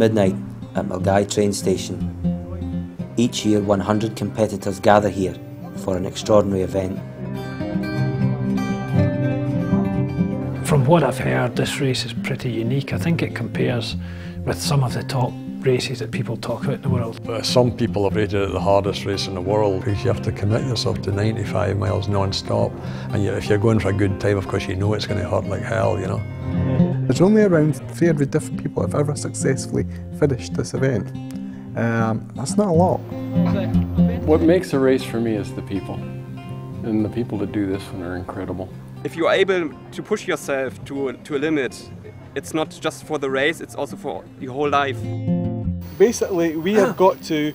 midnight at Milngavie train station. Each year 100 competitors gather here for an extraordinary event. From what I've heard, this race is pretty unique. I think it compares with some of the top races that people talk about in the world. Some people have rated it the hardest race in the world because you have to commit yourself to 95 miles non-stop, and if you're going for a good time, of course you know it's going to hurt like hell, you know. There's only around 300 different people that have ever successfully finished this event. That's not a lot. What makes a race for me is the people, and the people that do this one are incredible. If you are able to push yourself to a limit, it's not just for the race, it's also for your whole life. Basically, we have got to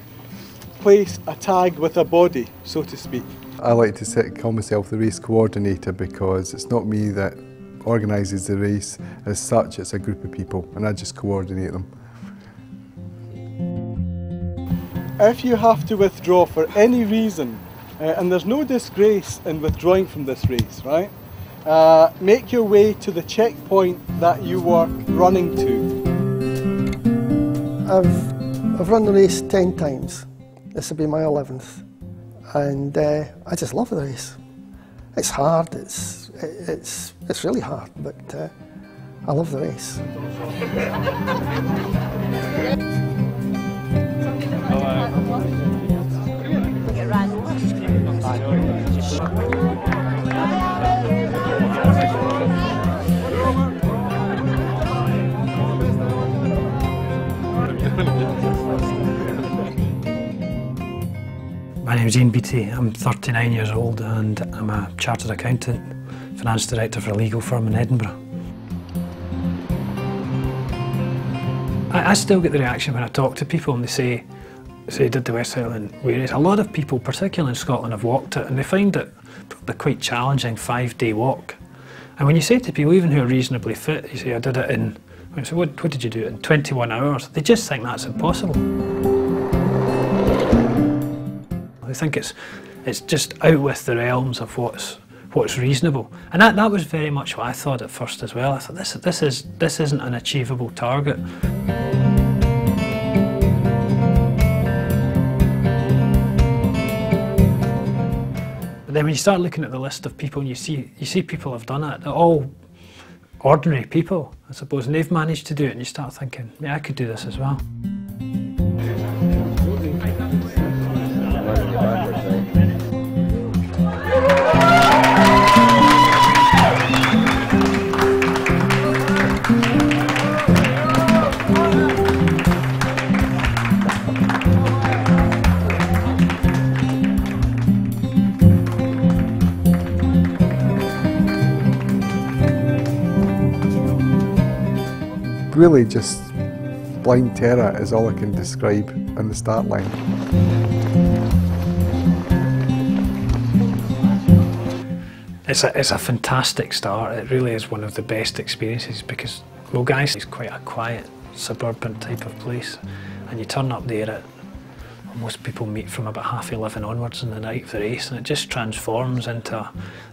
place a tag with a body, so to speak. I like to call myself the race coordinator because it's not me that organises the race as such, it's a group of people and I just coordinate them. If you have to withdraw for any reason, and there's no disgrace in withdrawing from this race, right? Make your way to the checkpoint that you were running to. I've run the race 10 times. This will be my 11th. And I just love the race. It's hard, it's really hard, but I love the race. My name's Ian Beattie. I'm 39 years old and I'm a chartered accountant, finance director for a legal firm in Edinburgh. I still get the reaction when I talk to people and they say did the West Highland Way Race. A lot of people, particularly in Scotland, have walked it and they find it a quite challenging 5-day walk. And when you say to people, even who are reasonably fit, you say, I did it in, I say, what did you do in 21 hours? They just think that's impossible. I think it's just out with the realms of what's reasonable, and that was very much what I thought at first as well. I thought this isn't an achievable target. But then when you start looking at the list of people, and you see people have done it. They're all ordinary people, I suppose, and they've managed to do it. And you start thinking, yeah, I could do this as well. Really just blind terror is all I can describe on the start line. It's a fantastic start. It really is one of the best experiences because Milngavie is quite a quiet suburban type of place, and you turn up there at, most people meet from about 11:30 onwards in the night of the race, and it just transforms into,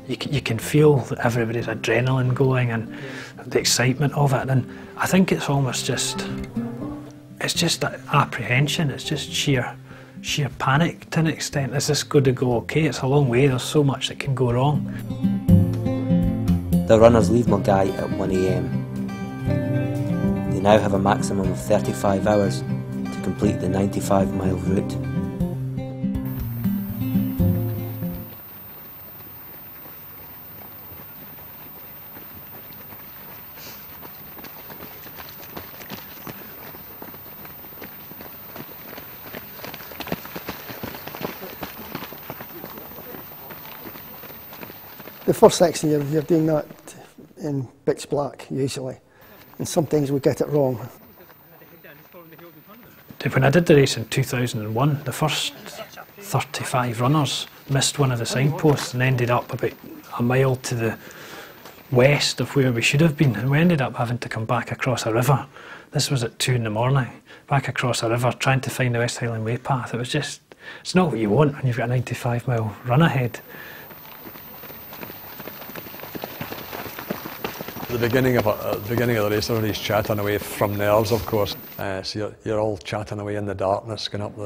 you can feel everybody's adrenaline going and the excitement of it, and I think it's almost just, it's just that apprehension, it's just sheer panic to an extent. Is this going to go okay? It's a long way, there's so much that can go wrong. The runners leave Milngavie at 1 AM. They now have a maximum of 35 hours to complete the 95-mile route. The first section you're doing that in pitch black usually, and sometimes we get it wrong. When I did the race in 2001, the first 35 runners missed one of the signposts and ended up about a mile to the west of where we should have been, and we ended up having to come back across a river. This was at 2 in the morning, back across a river trying to find the West Highland Way path. It was just, it's not what you want when you've got a 95-mile run ahead. At the beginning of the race, everybody's chatting away from nerves, of course. So you're all chatting away in the darkness, going up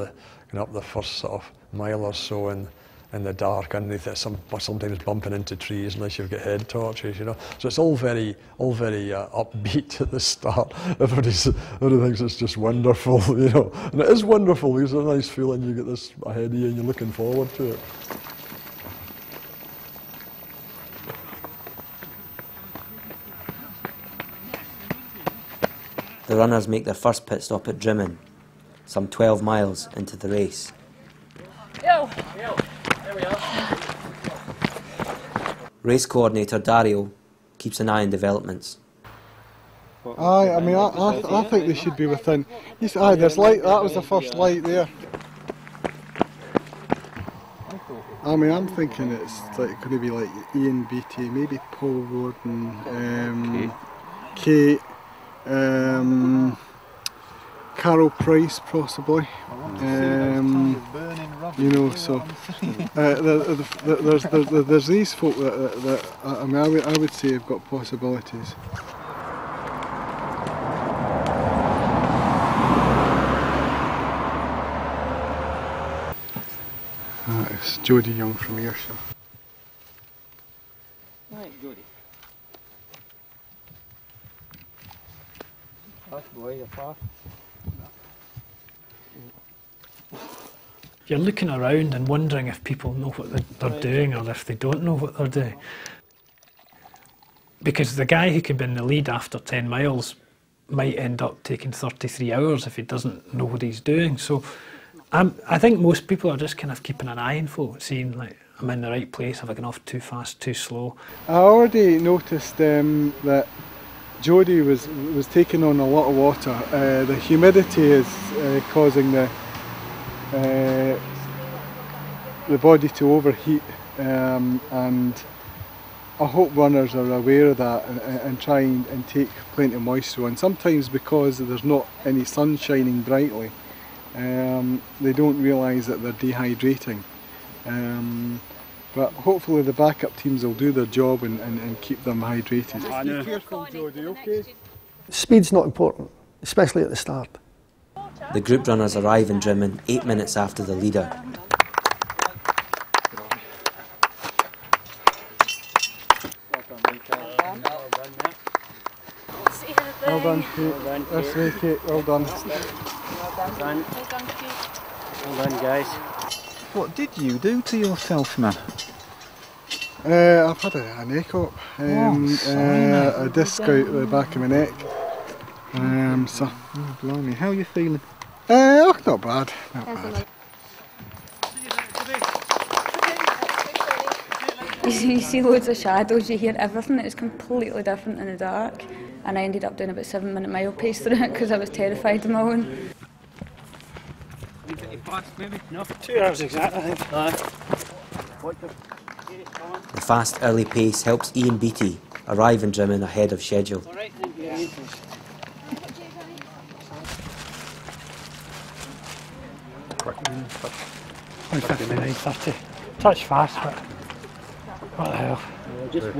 the first sort of mile or so in the dark underneath it, sometimes bumping into trees unless you've got head torches, you know. So it's all very upbeat at the start. Everybody thinks it's just wonderful, you know. And it is wonderful because it's a nice feeling. You get this ahead of you and you're looking forward to it. The runners make their first pit stop at Drimmen, some 12 miles into the race. Yo. There we are. Race coordinator Dario keeps an eye on developments. I mean, I think they should be within. There's light. That was the first light there. I mean, I'm thinking it's like going to be like Ian Beattie, maybe Paul Roden, Kate. Carol Price possibly, you know. So there's these folk that I mean, I would say have got possibilities. It's Jodie Young from Ayrshire. Right, Jodie. You're looking around and wondering if people know what they're doing or if they don't know what they're doing. Because the guy who can be in the lead after 10 miles might end up taking 33 hours if he doesn't know what he's doing. So I think most people are just kind of keeping an eye on folk, seeing like, I'm in the right place, have I gone off too fast, too slow? I already noticed that Jodie was taking on a lot of water. The humidity is causing the body to overheat, and I hope runners are aware of that and try and take plenty of moisture on. Sometimes because there's not any sun shining brightly, they don't realise that they're dehydrating. But hopefully the backup teams will do their job and keep them hydrated. Be careful, Jodie, okay? Speed's not important, especially at the start. The group runners arrive in Drimmen 8 minutes after the leader. Well done, Kate. That's right, Kate. Well done. Well done, guys. What did you do to yourself, man? I've had a neck op, a disc out the back of my neck. So, oh, blimey, how are you feeling? Not bad, not bad. You see loads of shadows, you hear everything, it's completely different in the dark. And I ended up doing about 7-minute mile pace through it because I was terrified of my own. Maybe? No, 2 hours exactly, I think. The fast early pace helps Ian Beattie arrive in Drimmen ahead of schedule. 9:30. Touch fast, but what the hell? Just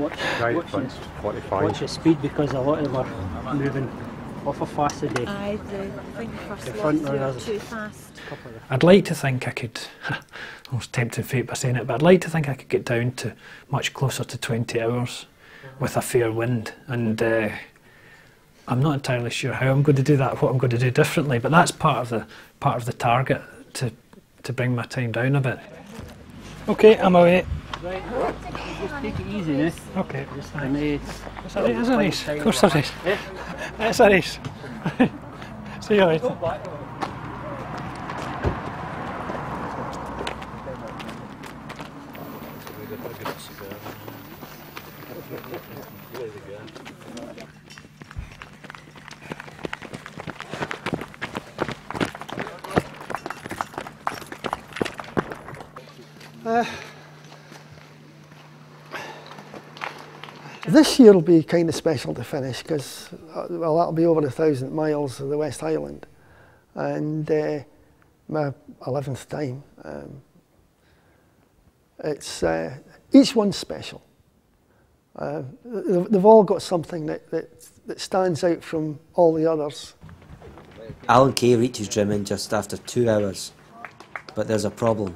watch your speed because a lot of them are moving awful fast today. I do. I think The front runners too fast. I'd like to think I could, I was tempting fate by saying it, but I'd like to think I could get down to much closer to 20 hours with a fair wind, and I'm not entirely sure how I'm going to do that, what I'm going to do differently, but that's part of the target, to bring my time down a bit. Okay, I'm away. Right, just take it easy now. Okay. Just it's a race. Of course it is. It's a race. See you later. This year will be kind of special to finish because, well, that'll be over 1,000 miles of the West Highland, and my 11th time. It's each one's special. They've all got something that stands out from all the others. Alan Kay reaches Drimmen just after 2 hours, but there's a problem.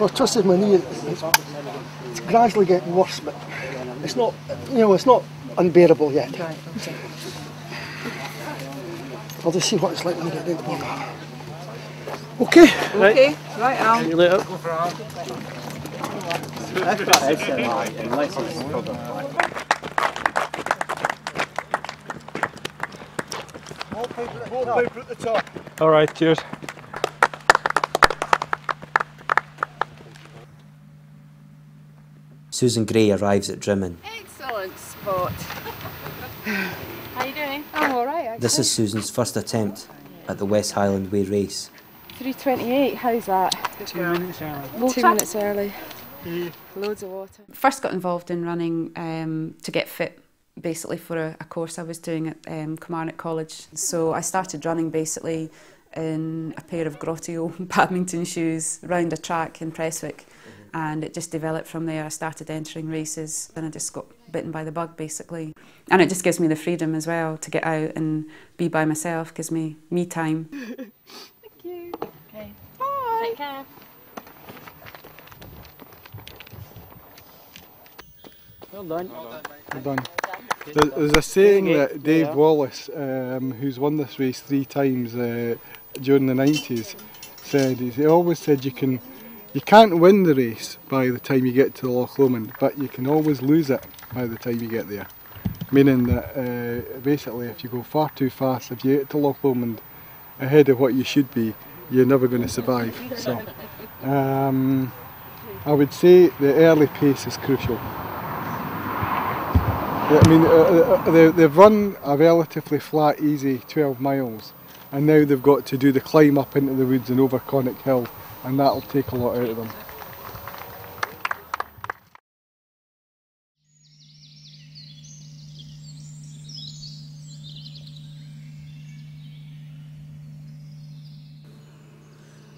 Well, trust my knee, it's gradually getting worse, but it's not, it's not unbearable yet. Right, okay. I'll just see what it's like when I get down to Burma. Okay. Okay, right, Al. You look up. Go for Al. If that is a lie, unless it's a problem. More paper at the top. All right, cheers. Susan Gray arrives at Drimmen. Excellent spot. How you doing? I'm all right, actually. This is Susan's first attempt at the West Highland Way Race. 3:28, how's that? 2 minutes early. Water? 2 minutes early. Loads of water. First got involved in running to get fit, basically for a course I was doing at Kilmarnock College. So I started running basically in a pair of Grottio badminton shoes round a track in Prestwick, and it just developed from there. I started entering races and I just got bitten by the bug basically. And it just gives me the freedom as well to get out and be by myself, gives me me time. Thank you. Okay. Bye. Take care. Well done. Well done. There's a saying that Dave Wallace, who's won this race 3 times during the 90s, said. He always said you can't win the race by the time you get to Loch Lomond, but you can always lose it by the time you get there. Meaning that basically if you go far too fast, if you get to Loch Lomond ahead of what you should be, you're never going to survive. So I would say the early pace is crucial. I mean, they've run a relatively flat, easy 12 miles, and now they've got to do the climb up into the woods and over Connacht Hill, and that'll take a lot out of them.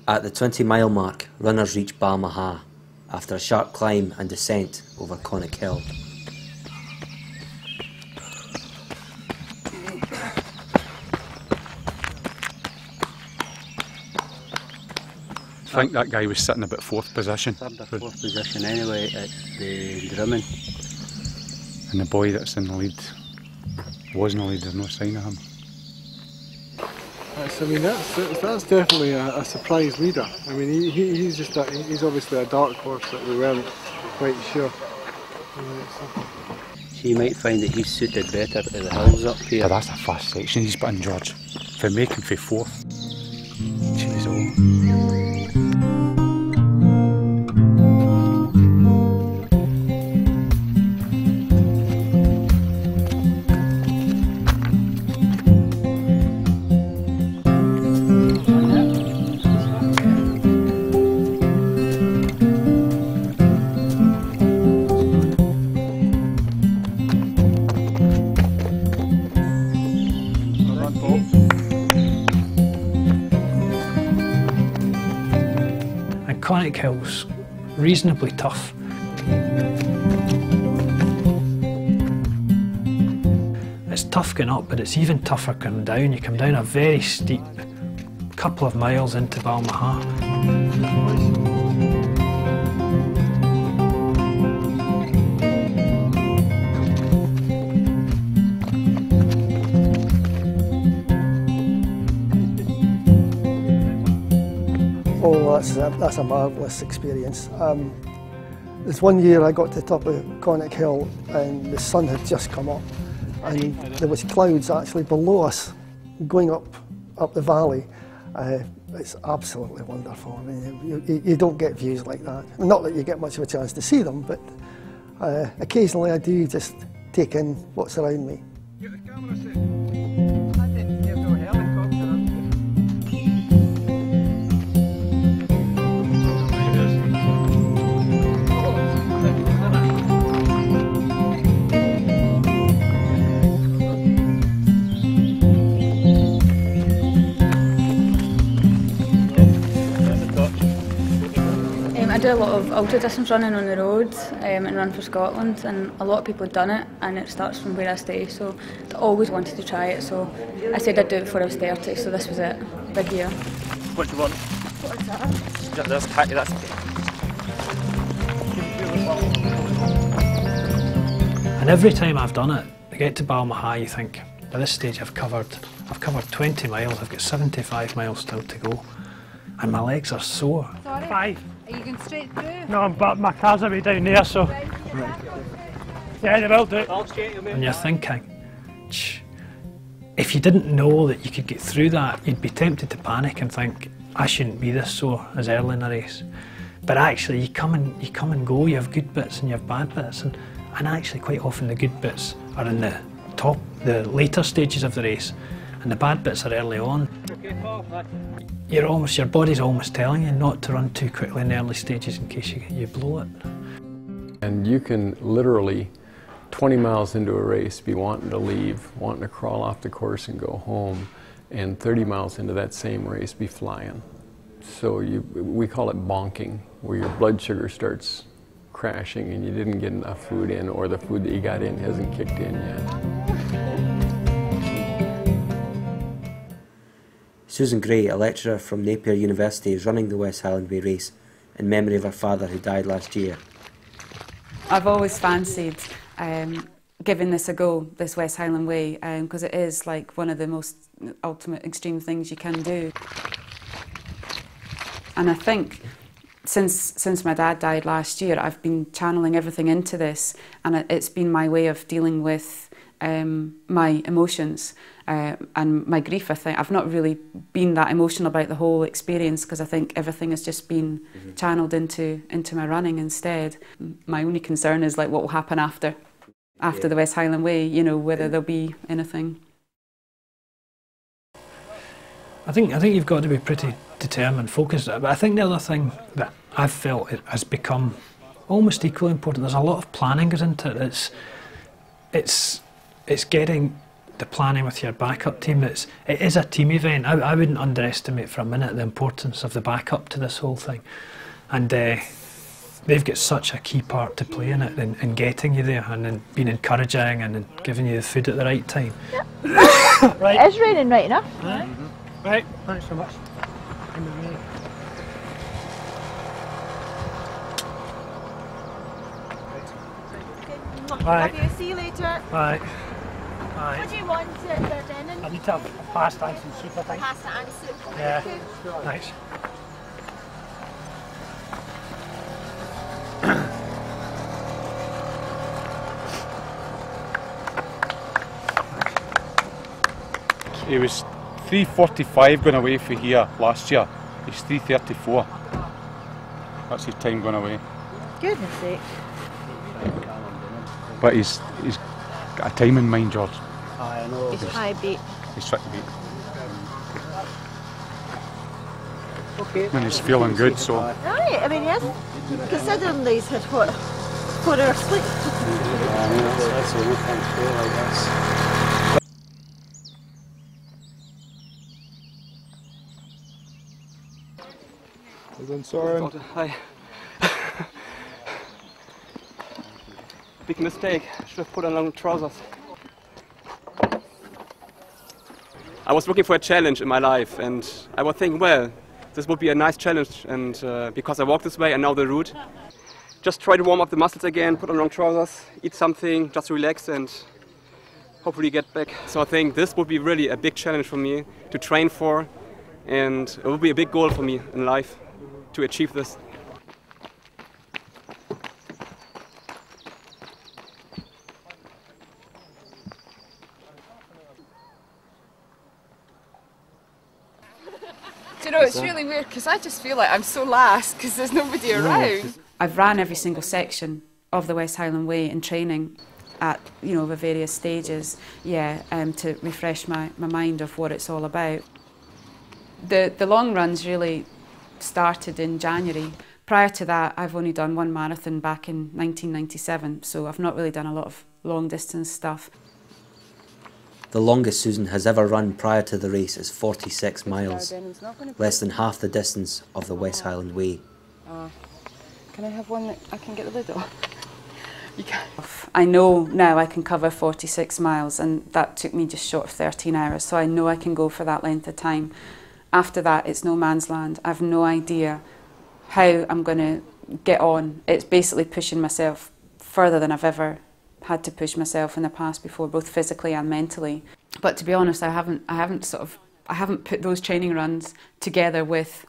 At the 20-mile mark, runners reach Balmaha after a sharp climb and descent over Connacht Hill. I think that guy was sitting about 4th position. Third or 4th position anyway at the Drimmen. And the boy that's in the lead was in the lead, there's no sign of him. That's definitely a surprise leader. I mean, he's obviously a dark horse that we weren't quite sure. So you might find that he's suited better to the hills up here. But that's a fast section he's put in, George. For making for 4th. Jeez, Connacht Hill's reasonably tough. It's tough going up, but it's even tougher coming down. You come down a very steep couple of miles into Balmaha. Oh, that's a marvellous experience. There's one year I got to the top of Connacht Hill and the sun had just come up and there was clouds actually below us going up the valley. It's absolutely wonderful. I mean, you don't get views like that. Not that you get much of a chance to see them, but occasionally I do just take in what's around me. Get the camera set. I do a lot of ultra distance running on the road and Run for Scotland, and a lot of people have done it, and it starts from where I stay, so I always wanted to try it, so I said I'd do it before I was 30, so this was it. Big year. What do you want? What is that? That's And every time I've done it, I get to Balmaha, you think, by this stage I've covered 20 miles, I've got 75 miles still to go, and my legs are sore. Sorry? 5. Are you going straight through? No, but my car's will be down there, so... Yeah, they will do it. And you're thinking, if you didn't know that you could get through that, you'd be tempted to panic and think, I shouldn't be this sore as early in a race. But actually, you come and go, you have good bits and you have bad bits, and actually quite often the good bits are in the later stages of the race, and the bad bits are early on. Your body's almost telling you not to run too quickly in the early stages in case you blow it. And you can literally, 20 miles into a race, be wanting to leave, wanting to crawl off the course and go home, and 30 miles into that same race be flying. So we call it bonking, where your blood sugar starts crashing and you didn't get enough food in, or the food that you got in hasn't kicked in yet. Susan Gray, a lecturer from Napier University, is running the West Highland Way Race in memory of her father who died last year. I've always fancied giving this a go, this West Highland Way, because it is like one of the most ultimate extreme things you can do. And I think since my dad died last year, I've been channeling everything into this, and it's been my way of dealing with my emotions and my grief. I think I've not really been that emotional about the whole experience, because I think everything has just been channeled into my running instead. My only concern is like what will happen after the West Highland Way, you know, whether there'll be anything. I think you've got to be pretty determined, focused. But I think the other thing that I've felt it has become almost equally important. There's a lot of planning goes into it. It's getting the planning with your backup team. It is a team event. I wouldn't underestimate for a minute the importance of the backup to this whole thing, and they've got such a key part to play in it, in getting you there and in being encouraging and in giving you the food at the right time. Right. It is raining right enough. Right, thanks so much. Love you, see you later. Bye. What do you want there, Denon? I need to have pasta and some soup, I think. Pasta and soup. Yeah, Okay. thanks. He was 3:45 going away for here last year. He's 3:34. That's his time going away. Goodness sake. But he's got a time in mind, George. I know. He's high beat. He's trying to beat. Okay. And he's feeling good, so. Right, I mean, yes. Considering he's had what, 4 hours sleep. That's a good thing to feel, I guess. Hi. Big mistake. Should have put on long trousers. I was looking for a challenge in my life, and I was thinking, well, this would be a nice challenge, and because I walked this way and know the route, just try to warm up the muscles again, put on long trousers, eat something, just relax and hopefully get back. So I think this would be really a big challenge for me to train for, and it would be a big goal for me in life to achieve this. Do you know, it's really weird because I just feel like I'm so last because there's nobody around. I've ran every single section of the West Highland Way in training at, you know, the various stages, to refresh my mind of what it's all about. The long runs really started in January. Prior to that, I've only done one marathon back in 1997, so I've not really done a lot of long distance stuff. The longest Susan has ever run prior to the race is 46 miles, less than half the distance of the West Highland Way. Can I have one that I can get the lid off? You can. I know now I can cover 46 miles, and that took me just short of 13 hours, so I know I can go for that length of time. After that, it's no man's land. I've no idea how I'm going to get on. It's basically pushing myself further than I've ever had to push myself in the past before, both physically and mentally. But to be honest, I haven't put those training runs together with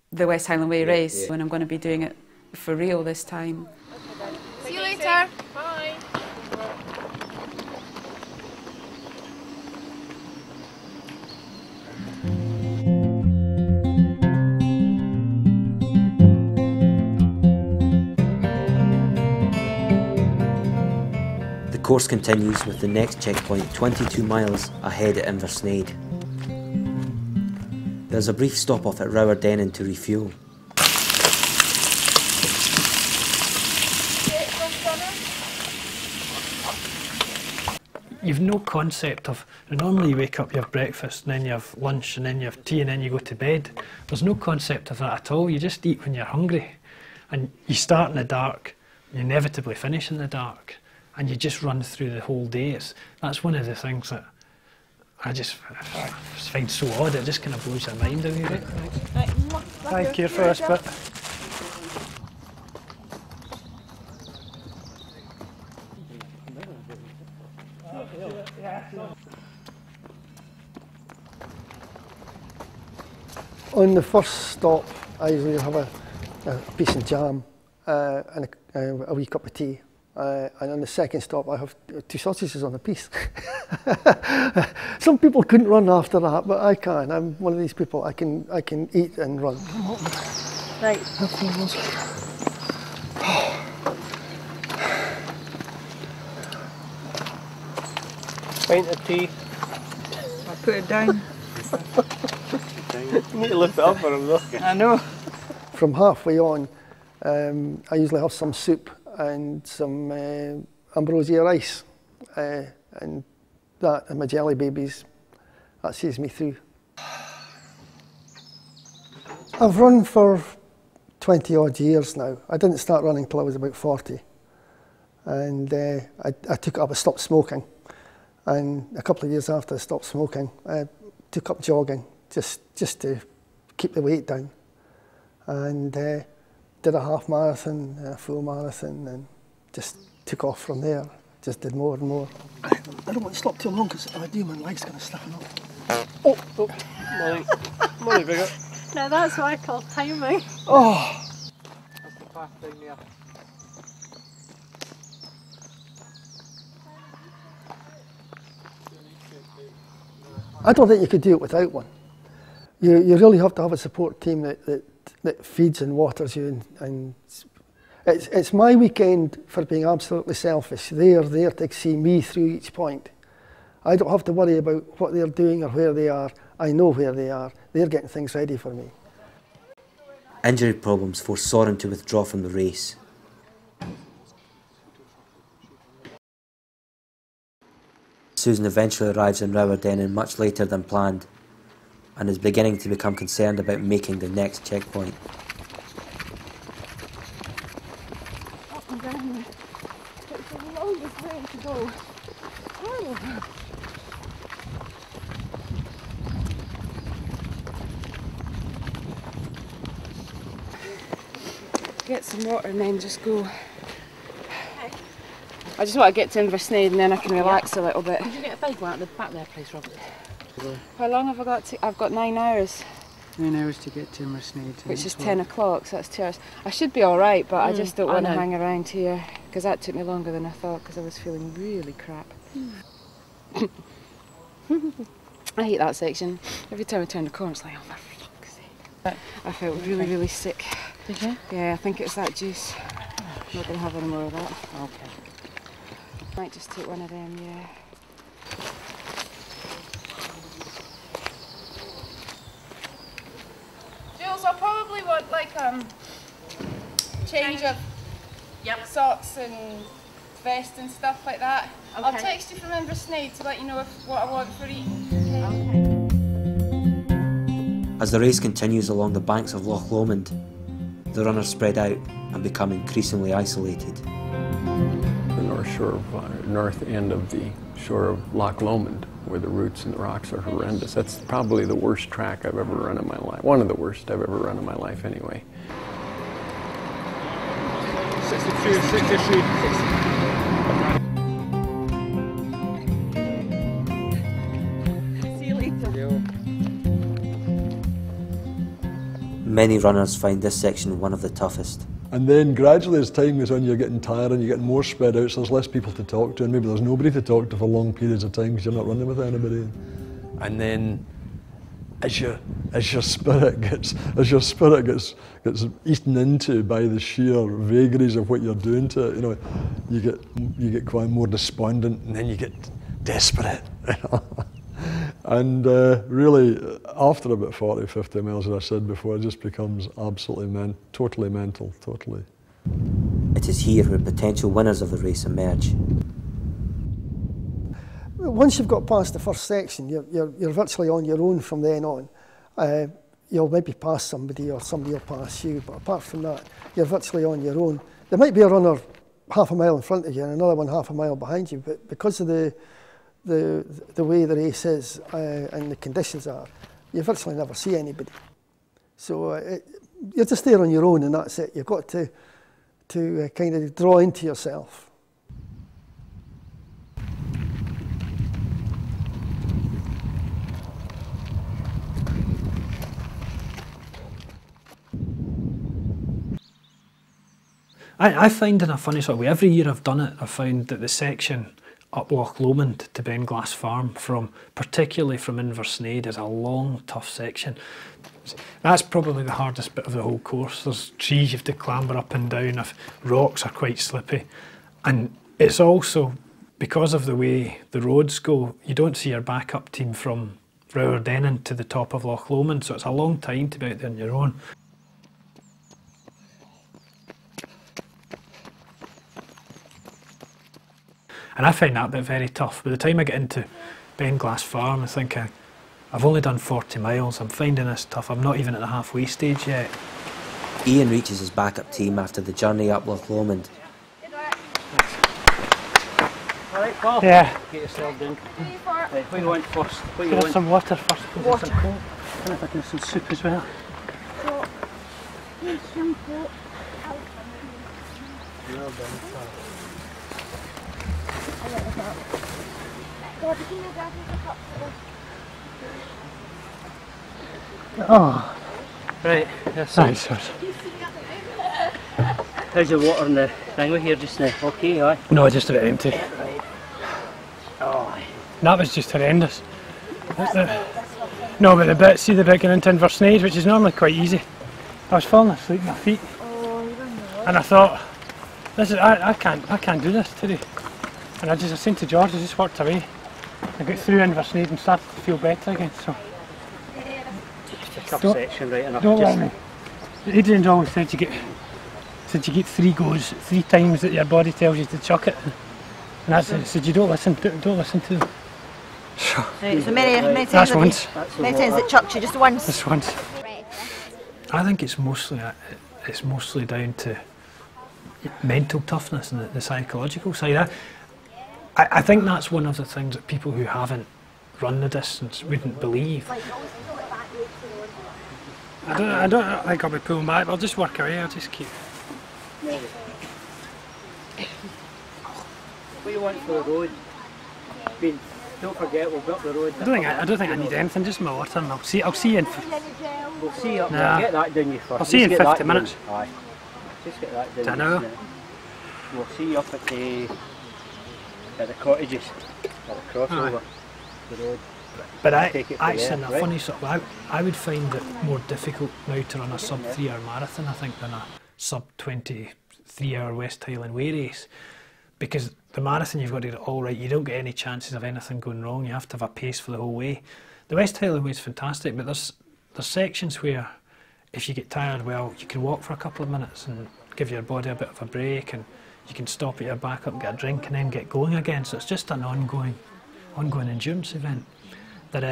the West Highland Way Race when I'm going to be doing it for real this time. See you later. Bye. The course continues with the next checkpoint 22 miles ahead at Inversnaid. There's a brief stop off at Rowerdennan to refuel. You've no concept of, normally you wake up, you have breakfast, and then you have lunch, and then you have tea, and then you go to bed. There's no concept of that at all. You just eat when you're hungry. And you start in the dark, you inevitably finish in the dark, and you just run through the whole day. That's one of the things that I just find so odd. It just kind of blows your mind a wee bit. Thank you for this bit. On the first stop, I usually have a piece of jam and a wee cup of tea. And on the second stop, I have 2 sausages on a piece. Some people couldn't run after that, but I can. I'm one of these people. I can eat and run. Right. Pint of tea. I'll put it down. You need to lift it up for him though. I know. From halfway on, I usually have some soup and some ambrosia rice, and that and my jelly babies. That sees me through. I've run for 20 odd years now. I didn't start running till I was about 40, and I took up, I stopped smoking, and a couple of years after I stopped smoking, I took up jogging just to keep the weight down, and did a half marathon, a full marathon, and just took off from there. Just did more and more. I don't want to stop too long because if I do, my leg's going to stiffen up. Oh, money bigger. Now that's what I call timing. Oh! That's the fast thing there. I don't think you could do it without one. You really have to have a support team that feeds and waters you, and it's my weekend for being absolutely selfish. They are there to see me through each point. I don't have to worry about what they're doing or where they are. I know where they are. They're getting things ready for me. Injury problems forced Soren to withdraw from the race. Susan eventually arrives in Rowerdennan much later than planned, and is beginning to become concerned about making the next checkpoint. Up and down there. It's the longest way to go. Get some water and then just go. I just want to get to Inversnaid and then I can relax a little bit. Did you get a big one at the back there, please, Robert? How long have I got to? I've got 9 hours. 9 hours to get to Inversnaid. Which is 10 o'clock, so that's 2 hours. I should be alright, but I just don't want to hang around here because that took me longer than I thought because I was feeling really crap. I hate that section. Every time I turn the corner, it's like, oh, for fuck's sake. I felt really, really sick. Did you? Yeah, I think it's that juice. I'm not going to have any more of that. Okay. Might just take one of them, yeah. Jules, I'll probably want like change of socks and vest and stuff like that. Okay. I'll text you from Inversnaid to let you know what I want for eating. Okay. As the race continues along the banks of Loch Lomond, the runners spread out and become increasingly isolated. The north end of the shore of Loch Lomond, where the roots and the rocks are horrendous. That's probably the worst track I've ever run in my life. One of the worst I've ever run in my life anyway. 62, 63. Many runners find this section one of the toughest. And then gradually as time goes on, you're getting tired and you're getting more spread out, so there's less people to talk to, and maybe there's nobody to talk to for long periods of time because you're not running with anybody. And then as your spirit gets eaten into by the sheer vagaries of what you're doing to it, you know, you get quite more despondent, and then you get desperate. You know? And really, after about 40, 50 miles, as I said before, it just becomes absolutely totally mental, totally. It is here where potential winners of the race emerge. Once you've got past the first section, you're virtually on your own from then on. You'll maybe pass somebody or somebody will pass you, but apart from that, you're virtually on your own. There might be a runner half a mile in front of you and another one half a mile behind you, but because of the way the race is and the conditions are, you virtually never see anybody. So you're just there on your own, and that's it. You've got to kind of draw into yourself. I find in a funny sort of way, every year I've done it, I've found that the section up Loch Lomond to Benglass Farm, particularly from Inversnaid, is a long, tough section. That's probably the hardest bit of the whole course. There's trees you have to clamber up and down, rocks are quite slippy. And it's also, because of the way the roads go, you don't see your backup team from Rowerdennan to the top of Loch Lomond, so it's a long time to be out there on your own. And I find that bit very tough. By the time I get into Benglass Farm, I think I've only done 40 miles. I'm finding this tough. I'm not even at the halfway stage yet. Ian reaches his backup team after the journey up Loch Lomond. Alright, Paul. Yeah. Get yourself down. What do you want first? What do you Get want? some water first. Water. And if I can have some soup as well. Oh. Right, that's nice. How's the water in the thing we're here just now? Okay, aye? No, just a bit empty. Right. Oh. That was just horrendous. No, but see the bit going into Inversnaid, which is normally quite easy. I was falling asleep on my feet. And I thought, I can't do this today. And I said to George, I just walked away. I got through Inversnaid and started to feel better again. So just a tough section, right enough. Don't worry. Adrian's always said you get 3 goes, 3 times that your body tells you to chuck it. And I said you don't listen to them. Right, so many times it chucked you, just once. Just once. I think it's mostly down to mental toughness and the psychological side. I think that's one of the things that people who haven't run the distance wouldn't believe. I don't think I'll be pulling back, but I'll just work away, I'll just keep... What do you want for the road? Don't forget, we'll go up the road. I don't think I need anything, just my water, and I'll see you in... We'll see you up there. Get that down you first. I'll see you in 50 minutes. Aye. Just get that down. I know. We'll see you up at the cottages, at the crossover, the road. But funny sort of, I would find it more difficult now to run a sub 3 hour marathon, I think, than a sub 23 hour West Highland Way race. Because the marathon, you've got to get it all right. You don't get any chances of anything going wrong. You have to have a pace for the whole way. The West Highland Way is fantastic, but there's sections where if you get tired, well, you can walk for a couple of minutes and give your body a bit of a break, and you can stop at your backup and get a drink and then get going again. So it's just an ongoing endurance event that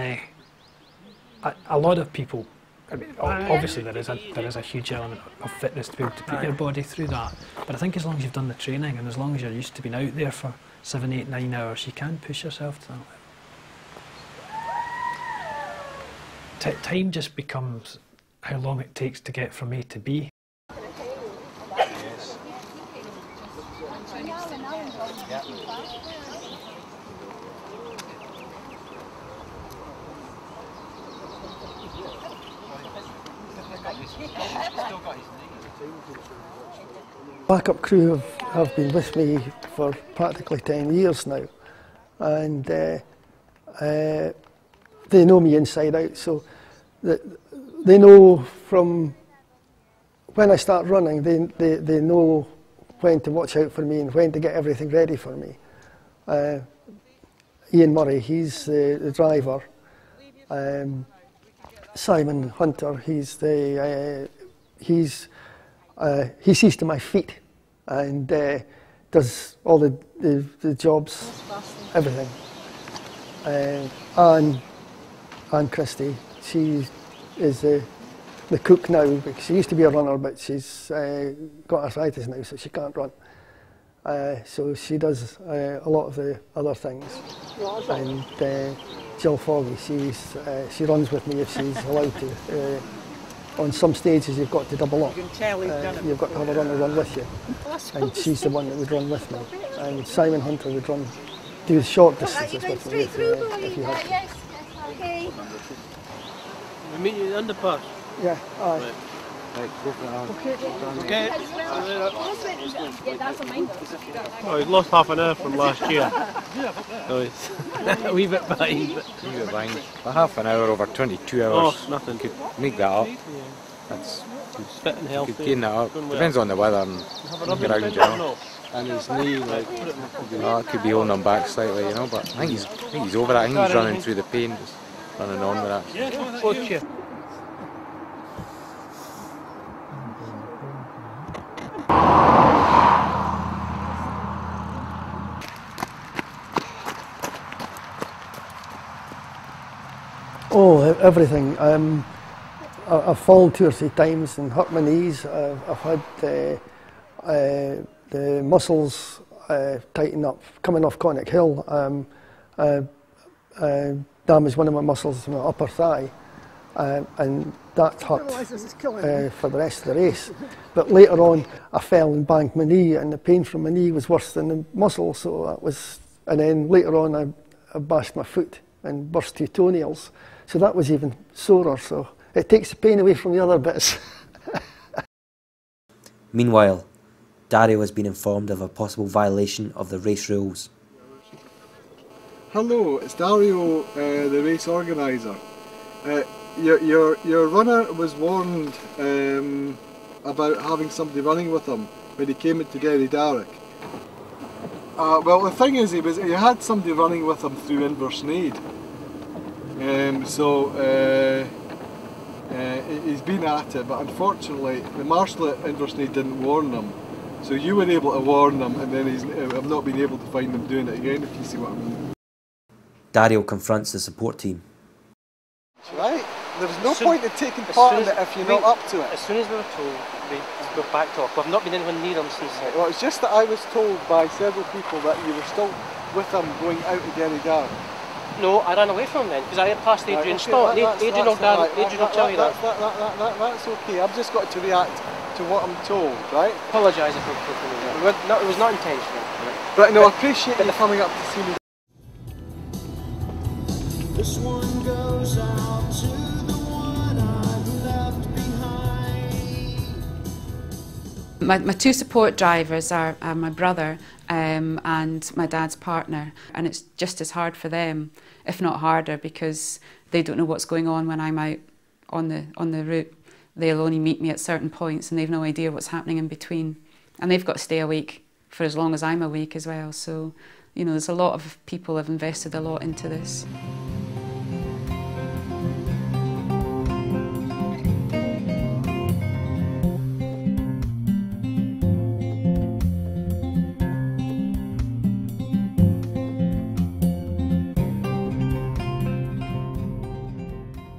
a lot of people I mean, obviously there is a huge element of fitness to be able to put your body through that, but I think as long as you've done the training and as long as you're used to being out there for 7, 8, 9 hours, you can push yourself to that level. Time just becomes how long it takes to get from A to B. Backup crew have been with me for practically 10 years now, and they know me inside out, so they know from when I start running, they know when to watch out for me and when to get everything ready for me. Ian Murray, he's the driver. Simon Hunter, he sees to my feet and does all the jobs, everything. Anne Christie, she is the cook now, because she used to be a runner, but she's got arthritis now, so she can't run. So she does a lot of the other things. And Jill Foggy, she runs with me if she's allowed to. On some stages you've got to double up. You've got to have a runner run with you. And she's the one that would run with me. And Simon Hunter would do short distances with me if you had to. Okay. We meet you in the underpass? Yeah, aye. Right, go for it. Okay. Oh, he's lost half an hour from last year. So it's a wee bit behind. But half an hour over 22 hours. Oh, nothing. Could make that up. That's fit and healthy. Could gain that up. Depends on the weather and ground, you know. And his knee, like. It could be holding him back slightly, you know. But I think he's over that. I think he's running through the pain, just running on with that. Coach you. Oh, everything. I've fallen 2 or 3 times and hurt my knees. I've had the muscles tighten up coming off Conic Hill. Damaged one of my muscles in my upper thigh, and that hurt for the rest of the race. But later on, I fell and banged my knee, and the pain from my knee was worse than the muscle. So that was, and then later on, I bashed my foot and burst 2 toenails. So that was even sorer, so it takes the pain away from the other bits. Meanwhile, Dario has been informed of a possible violation of the race rules. Hello, it's Dario, the race organiser. Your runner was warned about having somebody running with him when he came into Derry Darrick. Well, the thing is, he had somebody running with him through Inversnaid. He's been at it, but unfortunately the marshal at Inversnaid didn't warn him. So you were able to warn them, and then I've not been able to find them doing it again, if you see what I mean. Dario confronts the support team. Right? There's no point in taking part in it if you're not up to it. As soon as we were told, we backed off. We've not been anywhere near them since. Well, it's just that I was told by several people that you were still with them going out to Derry Darrick. No, I ran away from them because I had passed Adrian Stott. Adrian will tell you that. That's okay. I've just got to react to what I'm told, right? Apologise if it was not intentional. But no, I appreciate you coming up to see me. This one goes out to the one I've left behind. My 2 support drivers are my brother and my dad's partner, and it's just as hard for them, if not harder, because they don't know what's going on when I'm out on the route. They'll only meet me at certain points and they've no idea what's happening in between. And they've got to stay awake for as long as I'm awake as well. So, you know, there's a lot of people have invested a lot into this.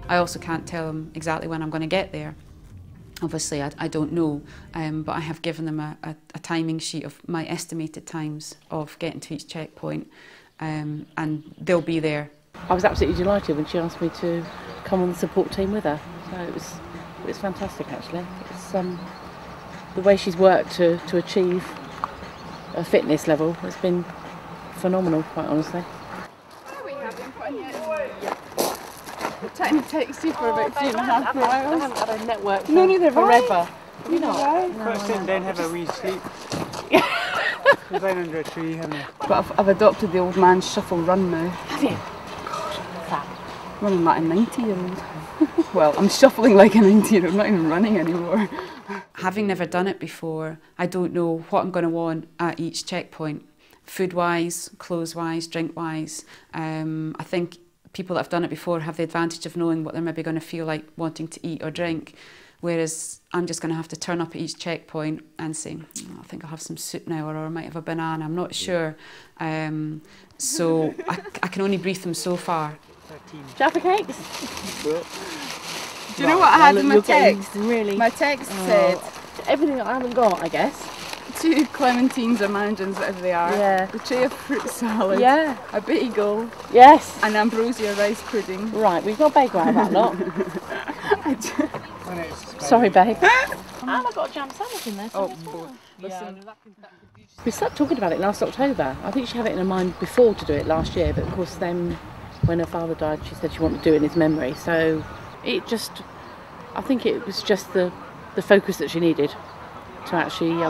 I also can't tell them exactly when I'm going to get there. Obviously, I don't know, but I have given them a timing sheet of my estimated times of getting to each checkpoint, and they'll be there. I was absolutely delighted when she asked me to come on the support team with her. So it was fantastic, actually. It's the way she's worked to achieve a fitness level has been phenomenal, quite honestly. What time it takes you for about 2.5 miles? I haven't had a network No, neither have I. forever. You know, Quite sitting down, have a wee sleep. Go down under a tree, haven't you? But I've adopted the old man shuffle run now. Have you? Running like a 90-year-old. Well, I'm shuffling like a 90-year-old, not even running anymore. Having never done it before, I don't know what I'm going to want at each checkpoint. Food-wise, clothes-wise, drink-wise. I think people that have done it before have the advantage of knowing what they're maybe going to feel like wanting to eat or drink, whereas I'm just going to have to turn up at each checkpoint and say, oh, I think I'll have some soup now, or I might have a banana, I'm not sure. So I can only brief them so far. Jaffa cakes? Do you know what I had in my text? Really? My text said... Everything that I haven't got, I guess. 2 clementines or mandarins, whatever they are. Yeah. A tray of fruit salad. Yeah. A bagel. Yes. An ambrosia rice pudding. Right, we've got bagel out of that lot. Sorry, babe. And I got a jam sandwich in there. We started talking about it last October. I think she had it in her mind before to do it last year, but of course then when her father died she said she wanted to do it in his memory. So it just, I think it was just the focus that she needed to actually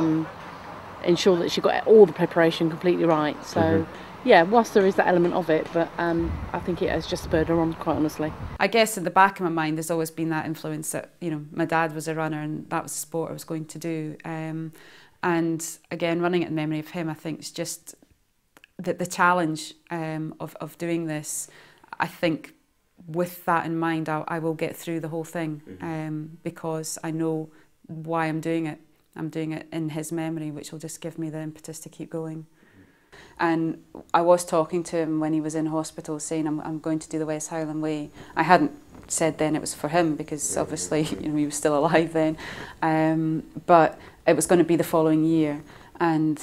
ensure that she got all the preparation completely right. So yeah, whilst there is that element of it, but I think it has just spurred her on, quite honestly. I guess in the back of my mind there's always been that influence that, you know, my dad was a runner and that was the sport I was going to do. And again, running it in memory of him, I think is just the challenge of doing this. I think with that in mind, I will get through the whole thing because I know why I'm doing it. I'm doing it in his memory, which will just give me the impetus to keep going. And I was talking to him when he was in hospital saying I'm going to do the West Highland Way. I hadn't said then it was for him because obviously, you know, he was still alive then. But it was going to be the following year. And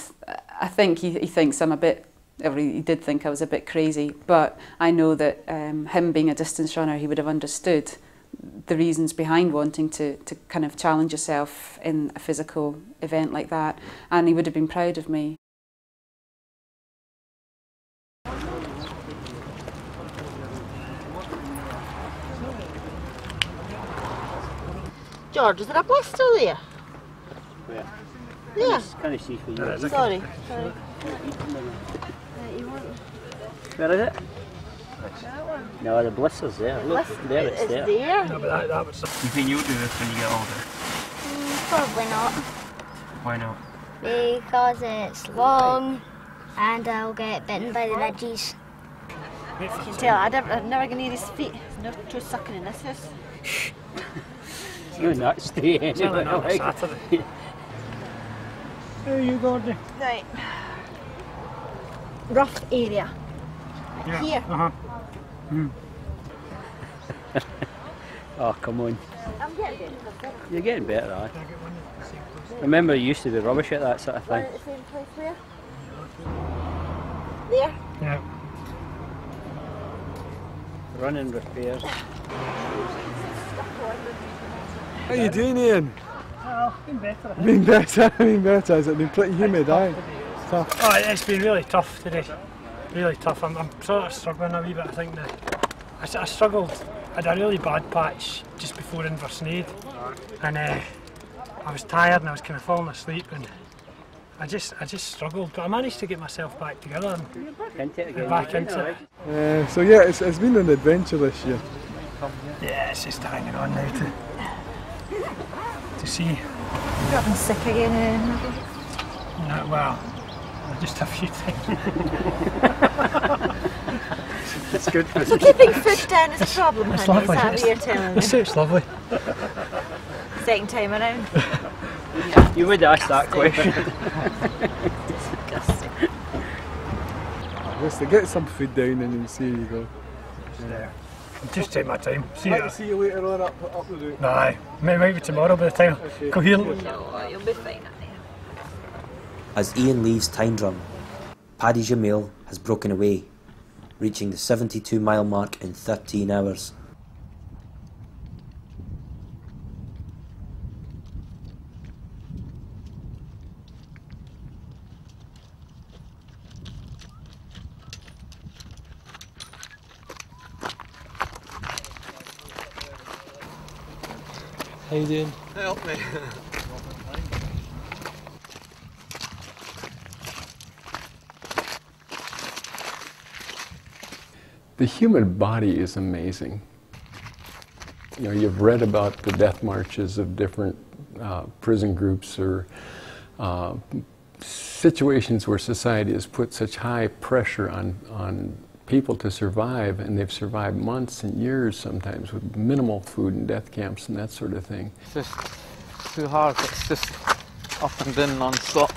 I think he thinks I'm a bit, or he did think I was a bit crazy, but I know that him being a distance runner, he would have understood the reasons behind wanting to kind of challenge yourself in a physical event like that, and he would have been proud of me. George, is there a blister there? Where? Yeah. Can I see for you? Sorry. Where is it? No, the blister's there. Look, there it's there. There? No, but that was... You think you'll do this when you get older? Probably not. Why not? Because it's long and I'll get bitten by the ridges. You can tell, I'm never going to near his feet. There's no two sucking in this house. You're nuts, stay anyway. Saturday. How are you, Gordon? Right. Rough area. Yeah. Here. Oh, come on. I'm getting better. You're getting better, aye. Remember, you used to be rubbish at that sort of thing. At the same place where? There? Yeah. Running repairs. How you doing, Ian? Oh, been better. Been better. Has it been pretty humid, aye? Tough. Oh, it's been really tough today. Really tough. I'm sort of struggling a wee bit, I think. I struggled. I had a really bad patch just before Inversnaid, and I was tired and I was kind of falling asleep, and I just struggled. But I managed to get myself back together and back into it. So yeah, it's been an adventure this year. Yeah, it's just hanging on now to see. You're having sick again, No, well, just a few things. It's good for So keeping food down is a problem, It's honey, is lovely. that what you're telling me? The soup's lovely. Second time around. You would ask that question. Disgusting. Just to get some food down and then see you go. There. Just take my time. See you later on up the route. Nah, maybe tomorrow by the time. Coherently. No, you'll be fine. As Ian leaves Tyndrum, Paddy Jamil has broken away, reaching the 72-mile mark in 13 hours. How you doing? Help me. The human body is amazing. You know, you've read about the death marches of different prison groups or situations where society has put such high pressure on people to survive, and they've survived months and years sometimes with minimal food in death camps and that sort of thing. It's just too hard. It's just up and down non-stop.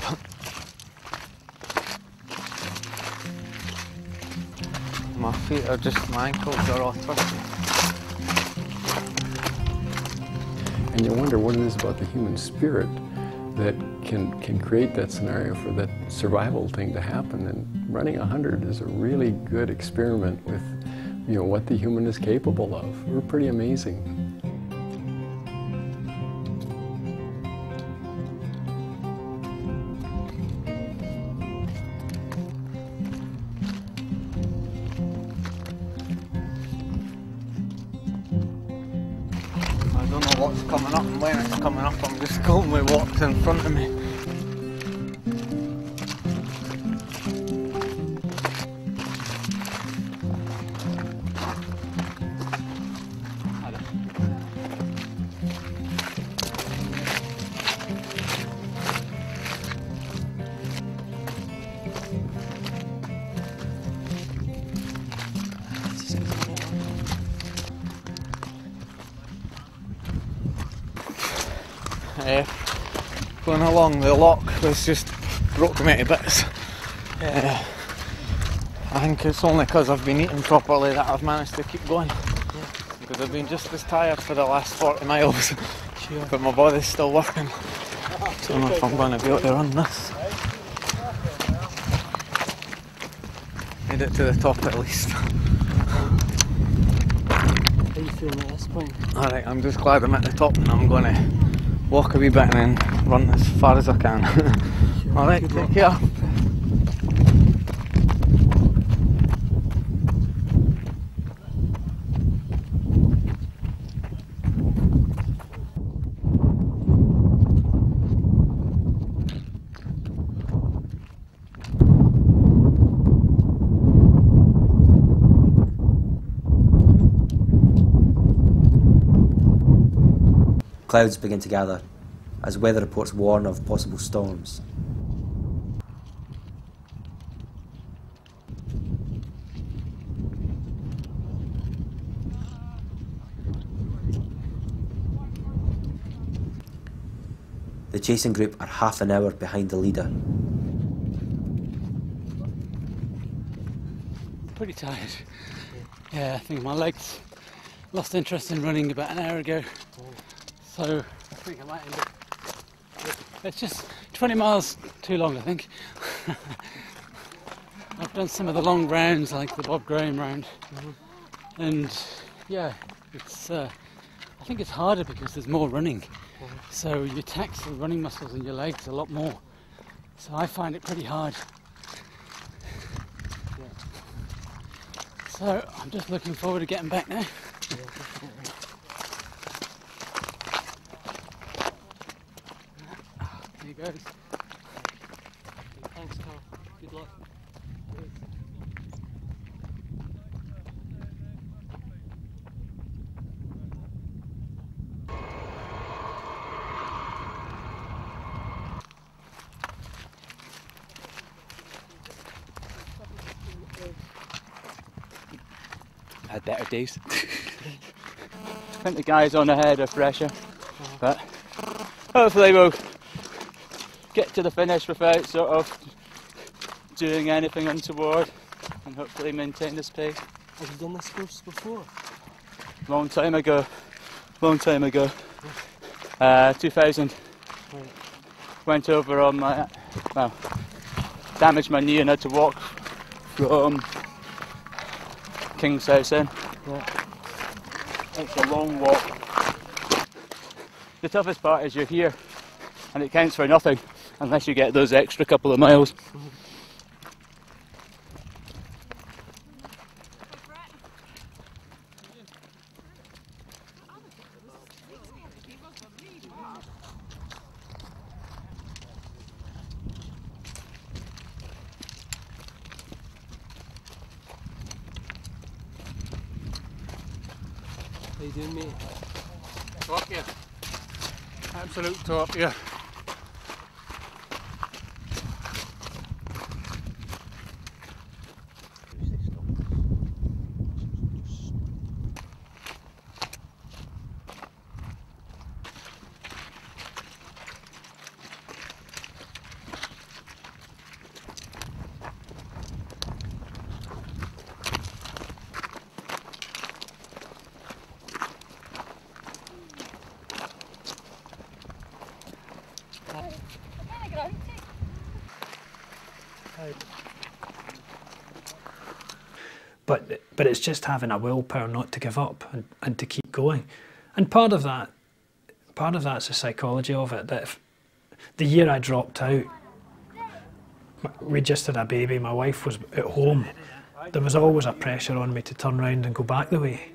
My feet are just, my ankles are all twisted. And you wonder what it is about the human spirit that can create that scenario for that survival thing to happen. And running 100 is a really good experiment with, you know, what the human is capable of. We're pretty amazing. I don't know what's coming up and when it's coming up. I'm just going with what's in front of me. Going along the lock was just broke me to bits. I think it's only because I've been eating properly that I've managed to keep going. Because I've been just as tired for the last 40 miles. But my body's still working. I don't know if I'm going to be able to run this. Made it to the top at least. How are you feeling at this point? Alright, I'm just glad I'm at the top and I'm going to walk a wee bit and then run as far as I can. Alright, take care. Clouds begin to gather as weather reports warn of possible storms. The chasing group are half an hour behind the leader. Pretty tired. Yeah, I think my legs lost interest in running about an hour ago. So I think I might end up. It's just 20 miles too long, I think. I've done some of the long rounds, like the Bob Graham round, and yeah, it's. I think it's harder because there's more running, so you tax the running muscles in your legs a lot more. So I find it pretty hard. So I'm just looking forward to getting back now. There you go. Thanks, Carl. Good luck. Had better days. I think the guys on ahead are fresher, but hopefully we'll get to the finish without sort of doing anything untoward and hopefully maintain this pace. Have you done this course before? long time ago. 2000. Went over on my, well, damaged my knee and had to walk from King's House in. It's a long walk. The toughest part is you're here and it counts for nothing unless you get those extra couple of miles. How you doing, mate? Top gear. Absolute top gear. But it's just having a willpower not to give up and to keep going. And part of that's the psychology of it, that if the year I dropped out, we just had a baby, my wife was at home, there was always a pressure on me to turn around and go back the way.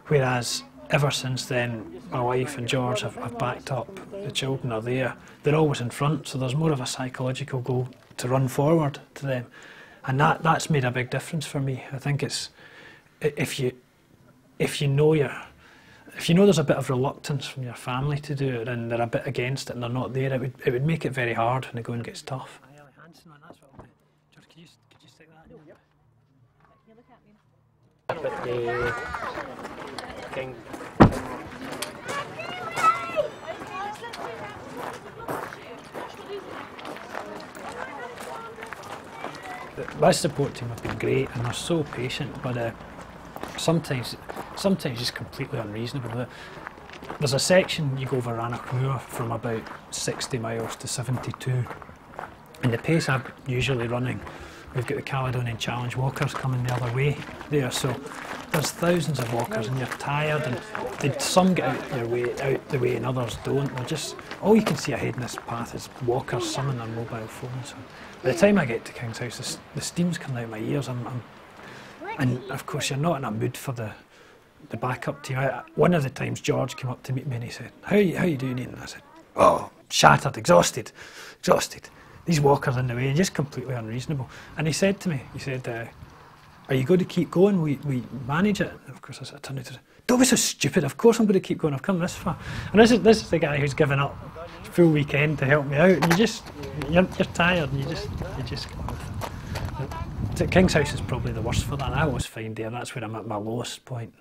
Whereas ever since then, my wife and George have backed up, the children are there, they're always in front, so there's more of a psychological goal to run forward to them. And that's made a big difference for me. I think it's, if you know there's a bit of reluctance from your family to do it and they're a bit against it and they're not there, it would make it very hard when the going gets tough. My support team have been great and they're so patient, but sometimes it's completely unreasonable. There's a section you go over Rannoch Moor from about 60 miles to 72, and the pace I'm usually running, we've got the Caledonian Challenge walkers coming the other way there, so there's thousands of walkers and you're tired, and some get out the way and others don't. They're just, all you can see ahead in this path is walkers, some on their mobile phones. So by the time I get to King's House, the steam's coming out my ears. And of course you're not in a mood for the backup team. One of the times George came up to meet me and he said, how you doing, Ian? And I said, oh, shattered, exhausted. These walkers in the way, just completely unreasonable. And he said to me, are you going to keep going? We manage it. And of course I turned to him, don't be so stupid, of course I'm going to keep going, I've come this far. And this is the guy who's given up full weekend to help me out, and you're tired and you just go with it. King's House is probably the worst for that. I always find there, that's where I'm at my lowest point.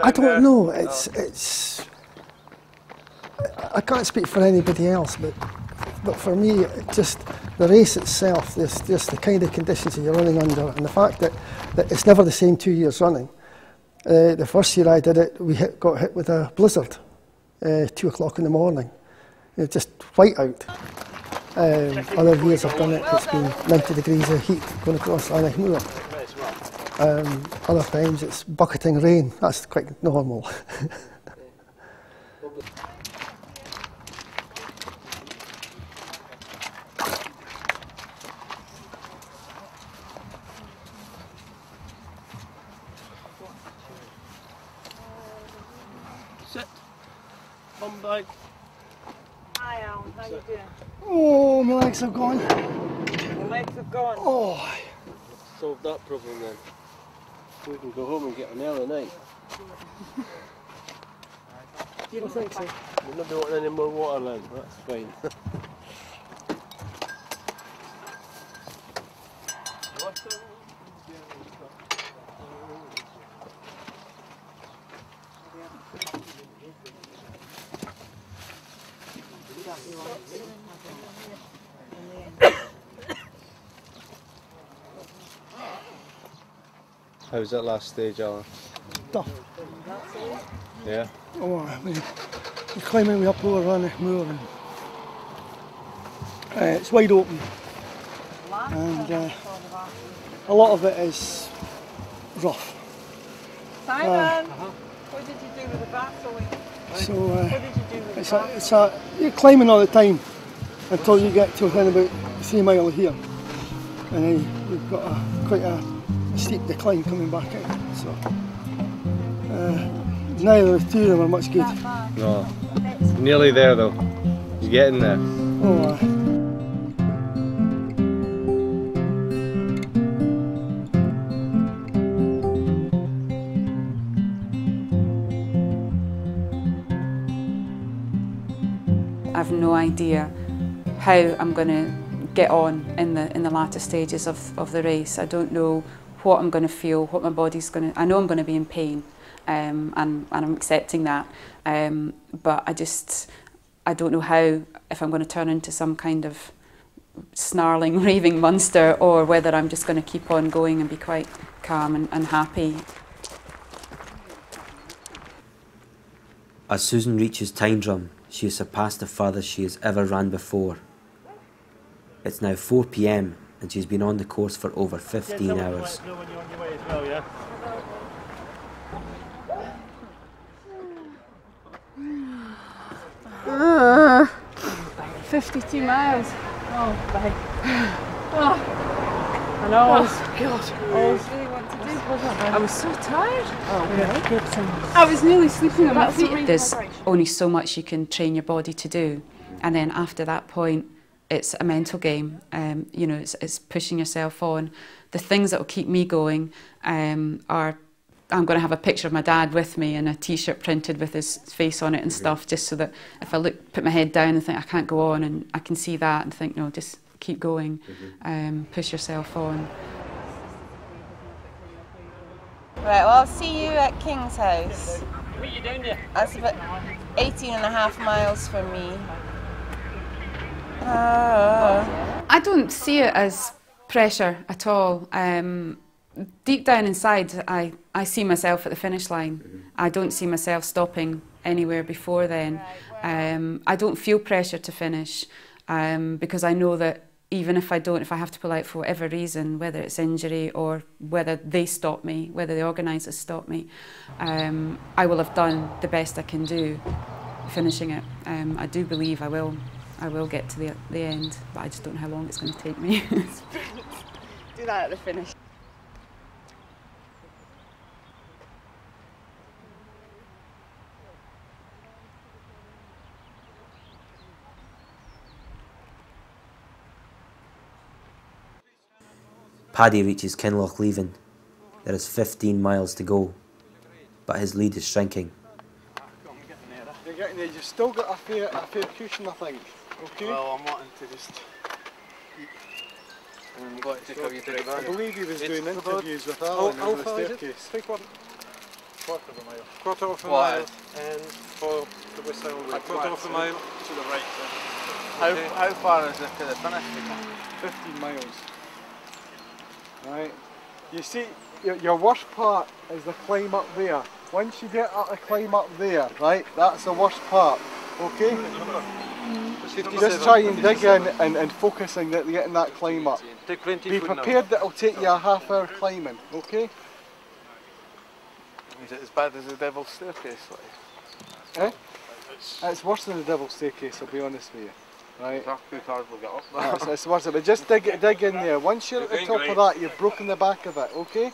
I don't know, I can't speak for anybody else, but for me, just the race itself, just the kind of conditions that you're running under, and the fact that it's never the same 2 years running. The first year I did it, we got hit with a blizzard, 2 o'clock in the morning. Just white out. Other years I've done it, it's been 90 degrees of heat going across Rannoch Moor. Other times it's bucketing rain, that's quite normal. Sit. Come back. Hi Alan, how you doing? Oh, my legs have gone. Your legs have gone? Oh. Solved that problem then. We can go home and get an early night. You don't think so? We're not wanting any more water then, that's fine. How's that last stage, Alan? Tough. Yeah? Oh, I mean, you're climbing way up over on the moor and it's wide open. And a lot of it is rough. Simon, what did you do with the baffling? So What did you do with the you're climbing all the time until you get to within about 3 miles here. And then you've got quite a steep decline coming back in. So neither of the two of them are much good. No. Nearly there though. You're getting there. Oh, I've no idea how I'm going to get on in the latter stages of the race. I don't know what I'm going to feel, what my body's going to... I know I'm going to be in pain, and I'm accepting that, but I don't know how, if I'm going to turn into some kind of snarling, raving monster, or whether I'm just going to keep on going and be quite calm and happy. As Susan reaches Time Drum, she has surpassed the farthest she has ever ran before. It's now 4 p.m. and she's been on the course for over 15 hours. 52 miles. Oh, babe. Oh. I know. Oh, God. I always really want to do. I was so tired. Oh, yeah. I was nearly sleeping on my feet. There's only so much you can train your body to do, and then after that point, it's a mental game. You know, it's pushing yourself on. The things that will keep me going are, I'm going to have a picture of my dad with me and a T-shirt printed with his face on it and stuff, just so that if I put my head down and think I can't go on, and I can see that and think, no, just keep going, push yourself on. Right, well, I'll see you at King's House. What are you doing there? That's about 18.5 miles from me. I don't see it as pressure at all. Deep down inside, I see myself at the finish line. I don't see myself stopping anywhere before then. I don't feel pressure to finish because I know that even if I have to pull out for whatever reason, whether it's injury or whether they stop me, whether the organisers stop me, I will have done the best I can do finishing it. I do believe I will get to the end, but I just don't know how long it's going to take me. Do that at the finish. Paddy reaches Kinloch Leaving. There is 15 miles to go, but his lead is shrinking. You're getting there. You've still got a fair cushion, I think. Okay. Well, I'm wanting to just. I believe he was doing interviews with Alan on the staircase. Quarter of a mile. Quarter of a mile. And for the West Highland Way. Quarter of a mile. To the right. How far is it to the finish? 15 miles. Right. You see, your worst part is the climb up there. Once you get up the climb up there, right, that's the worst part. Okay? Just try and dig in and focus on getting that climb up. Be prepared that it'll take you a half-hour climbing, okay? Is it as bad as the Devil's Staircase? Eh? It's worse than the Devil's Staircase, I'll be honest with you. Right. It's worse, but just dig in there. Once you're at the top of that, you've broken the back of it, okay?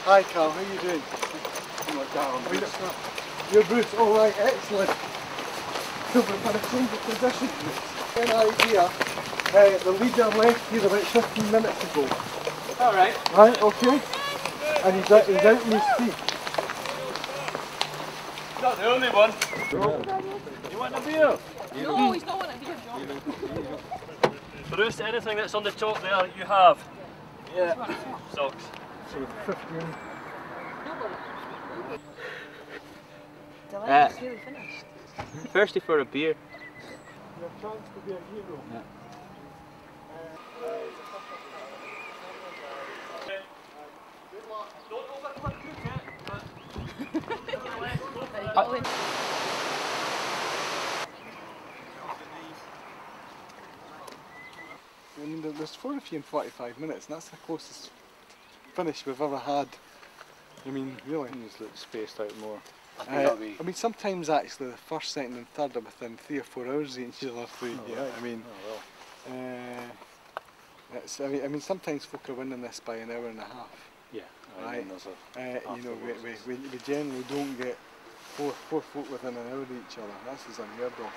Hi Cal, how are you doing? You're Bruce, alright, excellent. So we've had a change of position. An idea, the leader left here about 15 minutes ago. Alright. Right, okay. And he's out in his feet. Not the only one. You want a beer? No, he's not wanting a beer, John. Bruce, anything that's on the top there, you have. Yeah. Socks. So 15. It's really finished. Thirsty for a beer. Your chance to be a hero. Yeah. I mean, there's 4 of you in 45 minutes, and that's the closest finish we've ever had. I mean, really. You just look spaced out more. I mean, sometimes actually the first, second and third are within 3 or 4 hours of each other. Right. I mean, I mean, sometimes folk are winning this by an hour and a half. Yeah. Right. You know, we generally don't get four folk within an hour of each other. This is unheard of.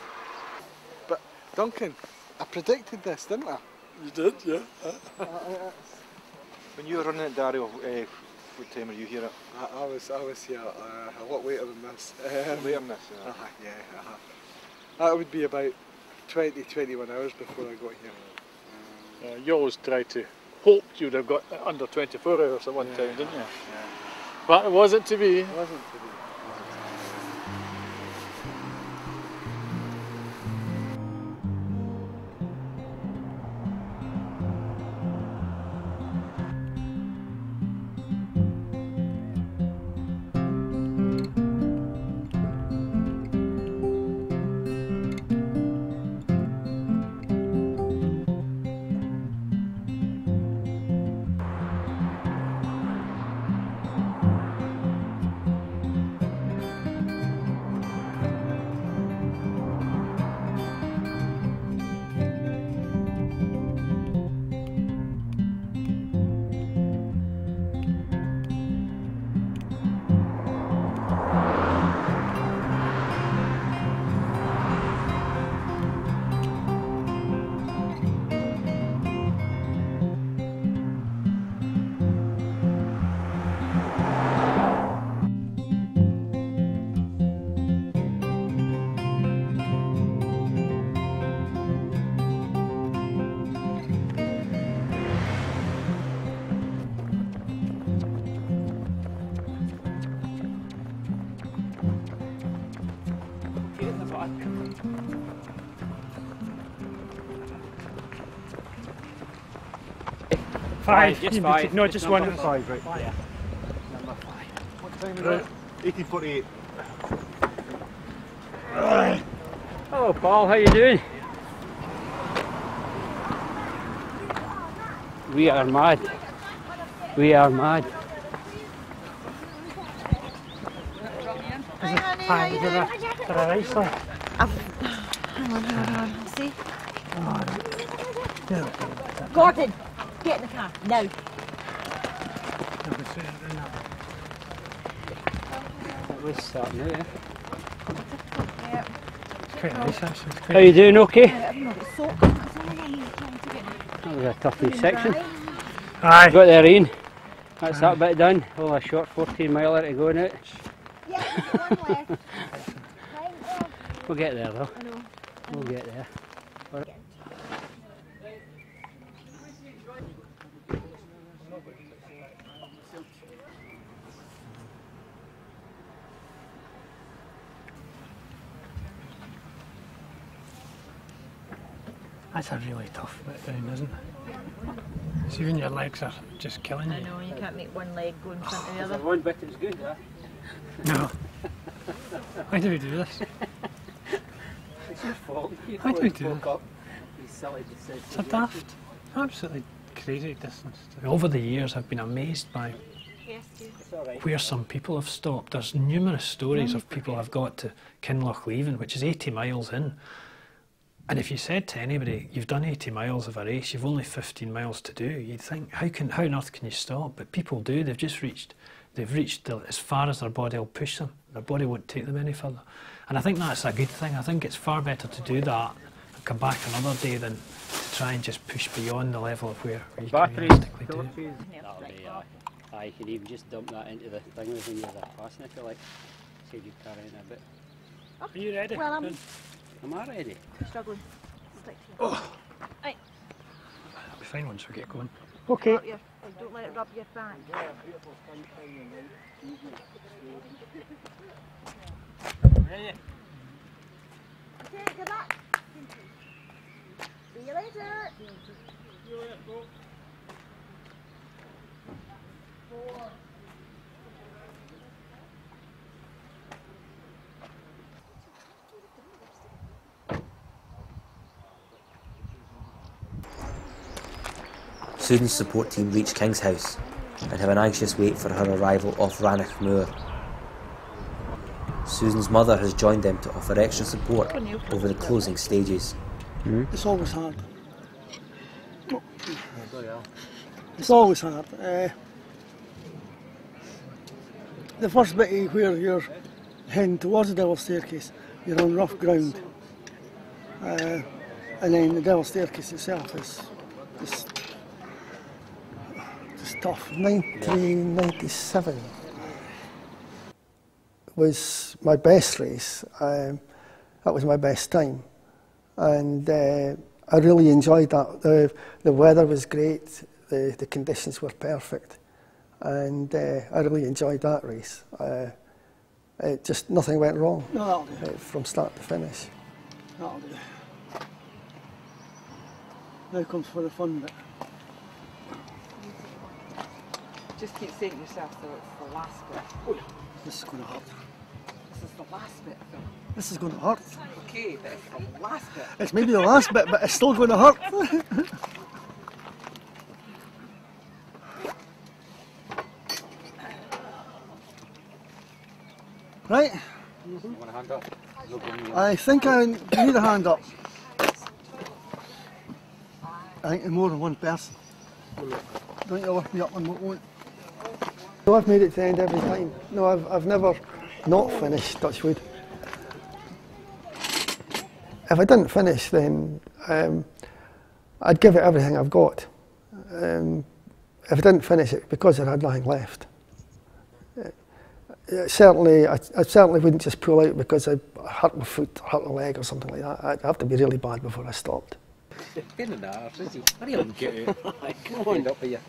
But Duncan, I predicted this, didn't I? You did, yeah. When you were running it, Dario, what time were you here at? I was here a lot later than this. Later than this, yeah. Yeah. That would be about 20-21 hours before I got here. You always tried to hope you'd have got under 24 hours at one time, didn't you? Yeah. But it wasn't to be. It wasn't to be. Five. Just 5. No, just one. 5, right? Yeah. Number 5. What time is it? 1848. Hello, Paul. How you doing? We are mad. We are mad. Hi, is there a race there? Hang on. See? Gordon, get in the car now. That was starting out, yeah. It's quite nice actually. How you doing? Okay? That was a tough wee section. Aye. Got there, Ian. That's that bit done. All a short 14 miler to go now. We'll get there though. We'll get there. That's a really tough bit down, isn't it? See, when your legs are just killing you. I know, you can't make one leg go in front of the other. One bit is good, huh? No. Why do we do this? It's your fault. Why do we do this? These silly decisions. It's a daft, absolutely crazy distance. Over the years, I've been amazed by where some people have stopped. There's numerous stories of people have got to Kinlochleven, which is 80 miles in. And if you said to anybody, you've done 80 miles of a race, you've only 15 miles to do, you'd think, how on earth can you stop? But people do. They've reached as far as their body will push them. Their body won't take them any further. And I think that's a good thing. I think it's far better to do that and come back another day than to try and just push beyond the level of where you can realistically do. That'll be, you can even just dump that into the thing when you're passing if you like. Save you carrying a bit. Are you ready? Well, Am I ready? Struggling. Oh. Right. That'll be fine once we get going. Okay. Don't let it rub your back. Ready? good luck. See you later. Susan's support team reach King's House and have an anxious wait for her arrival off Rannoch Moor. Susan's mother has joined them to offer extra support over the closing stages. It's always hard. It's always hard. The first bit where you're heading towards the Devil's Staircase, you're on rough ground. And then the Devil's Staircase itself is just tough. 1997 was my best race. That was my best time. And I really enjoyed that. The weather was great, the conditions were perfect. And I really enjoyed that race. Just nothing went wrong from start to finish. That'll do. Now comes for the fun bit. Just keep saying to yourself though, it's the last bit. Oh, this is going to hurt. This is the last bit, Phil. This is going to hurt. Okay, but it's the last bit. It's maybe the last bit, but it's still going to hurt. Right? You want a hand up? I think I need a hand up. I think more than one person. Don't you lift me up on what won't? No, I've made it to the end every time. No, I've never not finished, touch wood. If I didn't finish, then I'd give it everything I've got. If I didn't finish it, because I had nothing left. I certainly wouldn't just pull out because I hurt my foot, hurt my leg or something like that. I'd have to be really bad before I stopped. Get in the arse, is he? Hurry on, get out. Come on. Stand up here.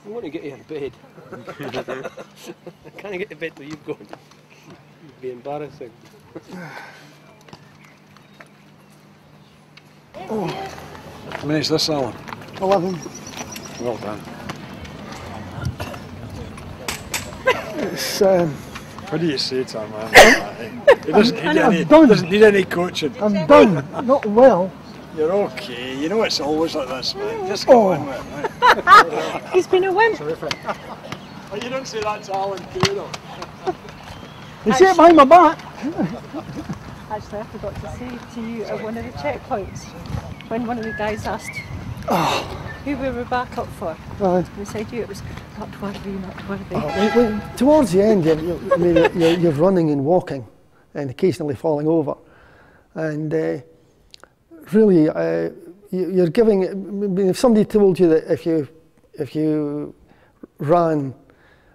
I want to get you in bed. I can't get to bed till you've gone. It'd be embarrassing. Oh. How many is this, Alan? 11. Well done. It's, what do you say to him, man? He doesn't need any coaching. I'm done. Not well. You're okay. You know it's always like this, man. Just go on with it, right? He's been a wimp. Oh, you don't say that to Alan too, though. You say it behind my back. Actually, I forgot to say to you at one of the checkpoints, when one of the guys asked who we were back up for, we said you, it was not worthy, not worthy. Towards the end, you're running and walking and occasionally falling over. And really, you're giving, if somebody told you that if you ran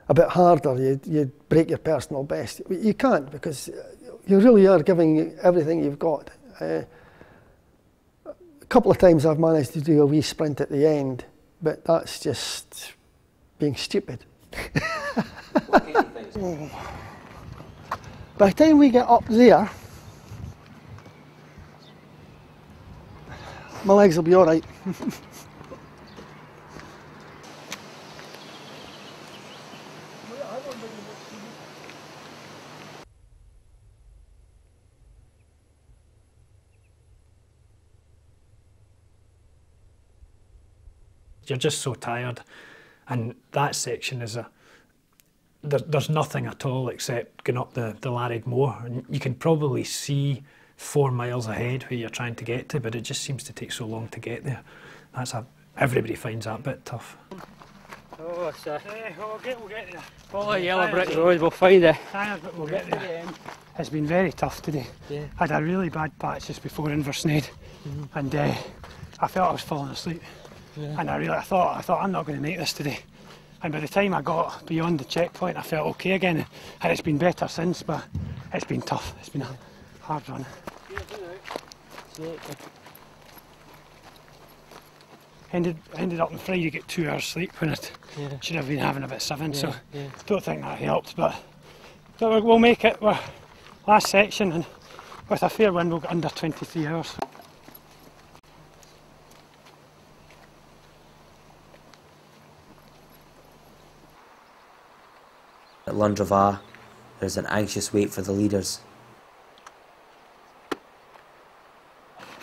a bit harder, you'd break your personal best. You can't, because you really are giving everything you've got. A couple of times I've managed to do a wee sprint at the end, but that's just being stupid. By the time we get up there, my legs will be all right. You're just so tired, and that section is there's nothing at all except going up the Larrick Moor, and you can probably see 4 miles ahead where you're trying to get to, but it just seems to take so long to get there. Everybody finds that bit tough. Oh, sir. We'll get there. Follow the yellow brick road, we'll find it. Tired, but we'll get there. It's been very tough today. Yeah. I had a really bad patch just before Inversnaid, and I felt I was falling asleep. Yeah. And I thought I'm not going to make this today. And by the time I got beyond the checkpoint, I felt okay again. And it's been better since, but it's been tough. It's been a hard run. Ended up on Friday, you get 2 hours sleep when it should have been having about 7. So don't think that helped, but we'll make it. We're last section, and With a fair wind, we'll get under 23 hours. At Lundravah, there's an anxious wait for the leaders.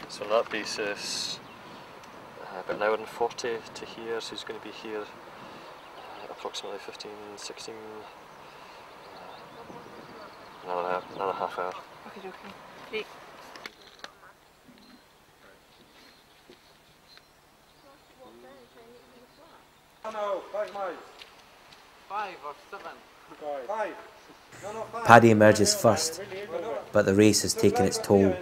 So on that basis, about an hour and 40 to here, so he's going to be here approximately 15, 16, another half hour. Okay. Great. No, 5 miles. 5 or 7? 5. Paddy emerges first, but the race has taken its toll.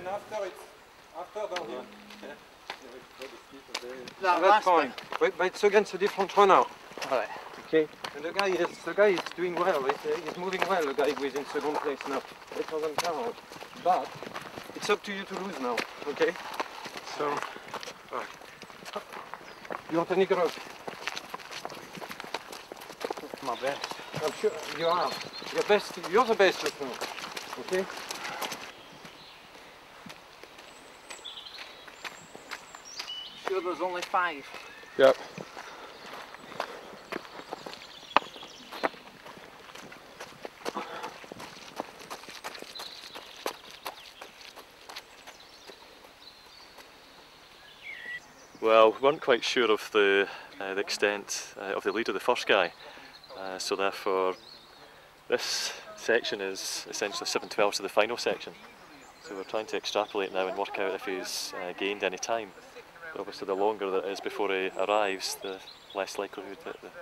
That's fine. But it's against a different runner. Alright. Okay. And the guy is doing well. He's moving well. The guy who is in second place now. Better than Carol. But it's up to you to lose now. Okay. So. You want any grub? My best. I'm sure you are. You're the best just now. Okay? Sure there's only 5? Yep. Well, we weren't quite sure of the extent of the lead of the first guy, so therefore this section is essentially 7/12 to the final section. So we're trying to extrapolate now and work out if he's gained any time. But obviously the longer that it is before he arrives, the less likelihood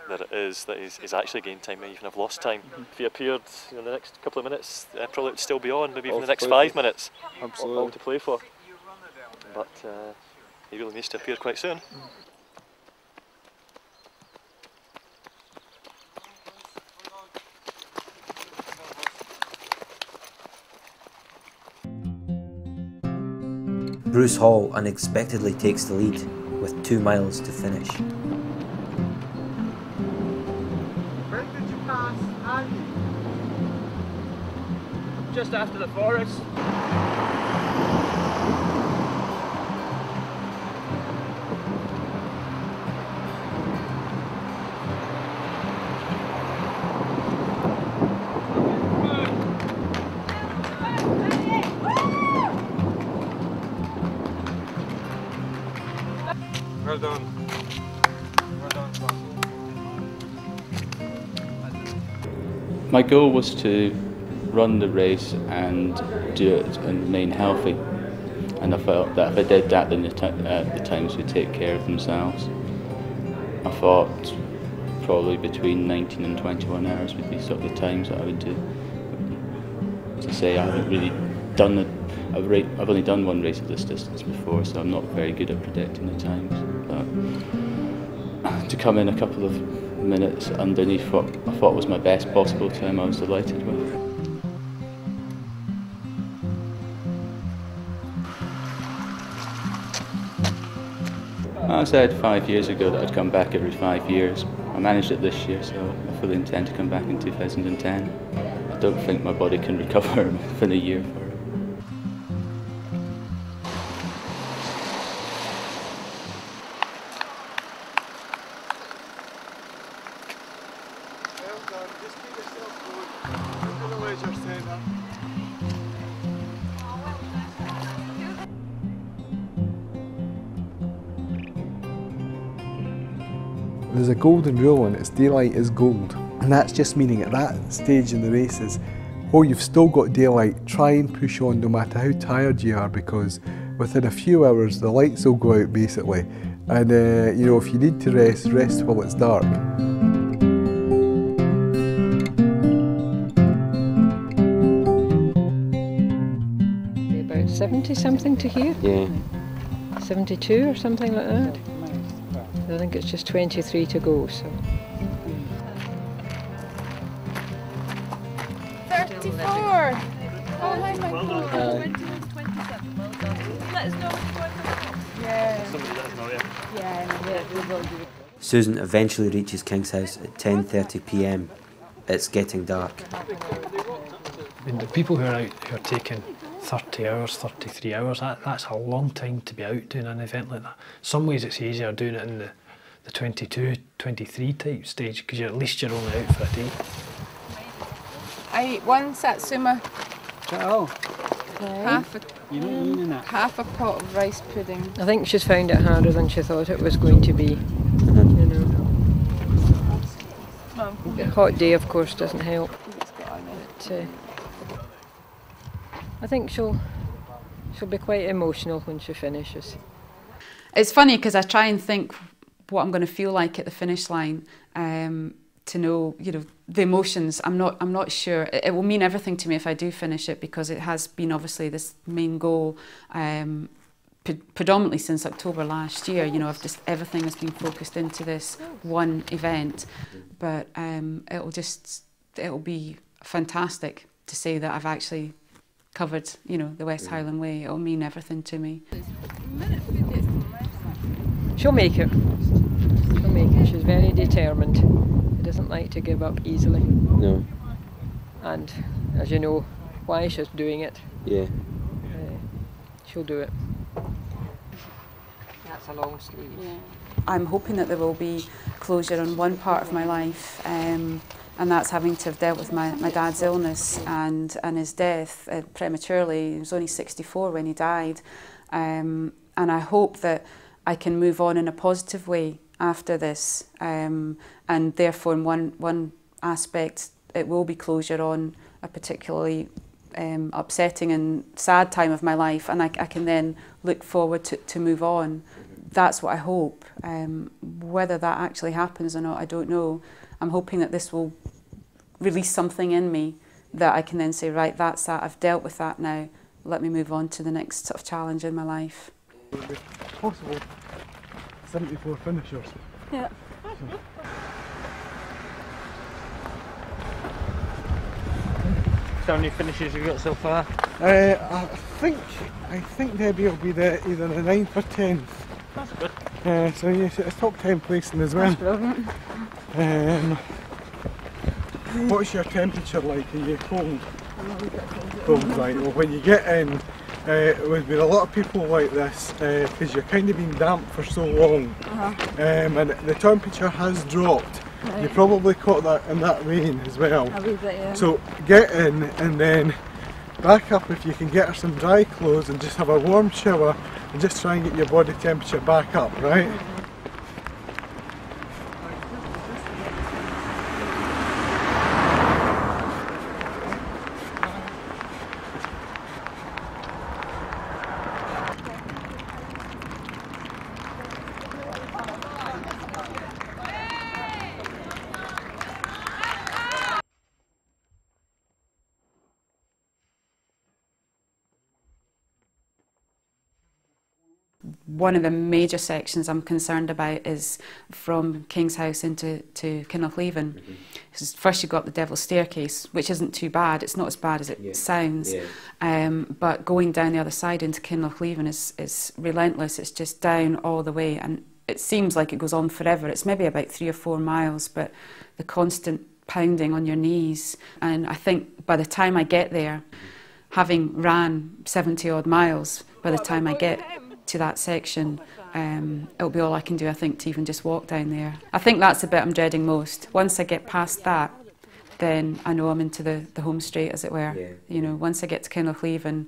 that it is that he's actually gained time, may even have lost time. If he appeared in the next couple of minutes, probably would still be on, maybe even the next 5 minutes. Absolutely. All to play for. But he really needs to appear quite soon. Bruce Hall unexpectedly takes the lead with 2 miles to finish. When did you pass Andy? Just after the forest. Well done. Well done. My goal was to run the race and do it and remain healthy. And I felt that if I did that, then the times would take care of themselves. I thought probably between 19 and 21 hours would be sort of the times that I would do. To say, I haven't really done it. I've only done one race of this distance before, so I'm not very good at predicting the times. But to come in a couple of minutes underneath what I thought was my best possible time, I was delighted with. I said 5 years ago that I'd come back every 5 years. I managed it this year, so I fully intend to come back in 2010. I don't think my body can recover within a year for it. Well done. Just keep yourself going. Look at the leisure centre. There's a golden rule and it's daylight is gold. And that's just meaning at that stage in the races, while you've still got daylight, try and push on no matter how tired you are, because within a few hours the lights will go out basically. And you know, if you need to rest, rest while it's dark. About 70 something to here? Yeah. 72 or something like that. I think it's just 23 to go, so. 34! Oh my God. 21 to 27, well done. Let us know when you're going. Yeah. Somebody let us know, Yeah, we will do. Susan eventually reaches King's House at 10:30 p.m. It's getting dark. I mean, the people who are out who are taking 30 hours, 33 hours, that's a long time to be out doing an event like that. Some ways it's easier doing it in the 22, 23 type stage, because at least you're only out for a day. I ate one satsuma, half a pot of rice pudding. I think she's found it harder than she thought it was going to be. You know. The hot day, of course, doesn't help. But, I think she'll be quite emotional when she finishes. It's funny because I try and think what I'm going to feel like at the finish line, to know, you know, the emotions. I'm not sure. It will mean everything to me if I do finish it, because it has been obviously this main goal, predominantly since October last year. You know, everything has been focused into this one event, but it'll be fantastic to say that I've actually covered, you know, the West Highland Way. It'll mean everything to me. She'll make it. She'll make it. She's very determined. She doesn't like to give up easily. No. And as you know, why she's doing it. Yeah. She'll do it. That's a long sleeve. Yeah. I'm hoping that there will be closure on one part of my life, and that's having to have dealt with my dad's illness and his death prematurely. He was only 64 when he died, and I hope that I can move on in a positive way after this, and therefore in one aspect it will be closure on a particularly upsetting and sad time of my life, and I can then look forward to move on. That's what I hope. Whether that actually happens or not, I don't know. I'm hoping that this will release something in me that I can then say, right, that's that, I've dealt with that now, let me move on to the next sort of challenge in my life. Possible 74 finishers. Yeah. So how many finishes have you got so far? I think Debbie will be either the 9th or 10th. That's good. So yes, it's top 10 placing as well. That's brilliant. What's your temperature like? Are you cold? Cold, right. Well, when you get in, with a lot of people like this, because you're kind of been damp for so long, and the temperature has dropped. Right. You probably caught that in that rain as well. A wee bit, yeah. So get in and then back up if you can get her some dry clothes and just have a warm shower and just try and get your body temperature back up, right? One of the major sections I'm concerned about is from King's House into Kinlochleven. First you've got the Devil's Staircase, which isn't too bad. It's not as bad as it sounds. But going down the other side into Kinlochleven is relentless. It's just down all the way, and it seems like it goes on forever. It's maybe about 3 or 4 miles, but the constant pounding on your knees. And I think by the time I get there, having ran 70 odd miles, by the time I get to that section, it'll be all I can do, I think, to even just walk down there. I think that's the bit I'm dreading most. Once I get past that, then I know I'm into the home straight, as it were. You know, once I get to Kinlochleven,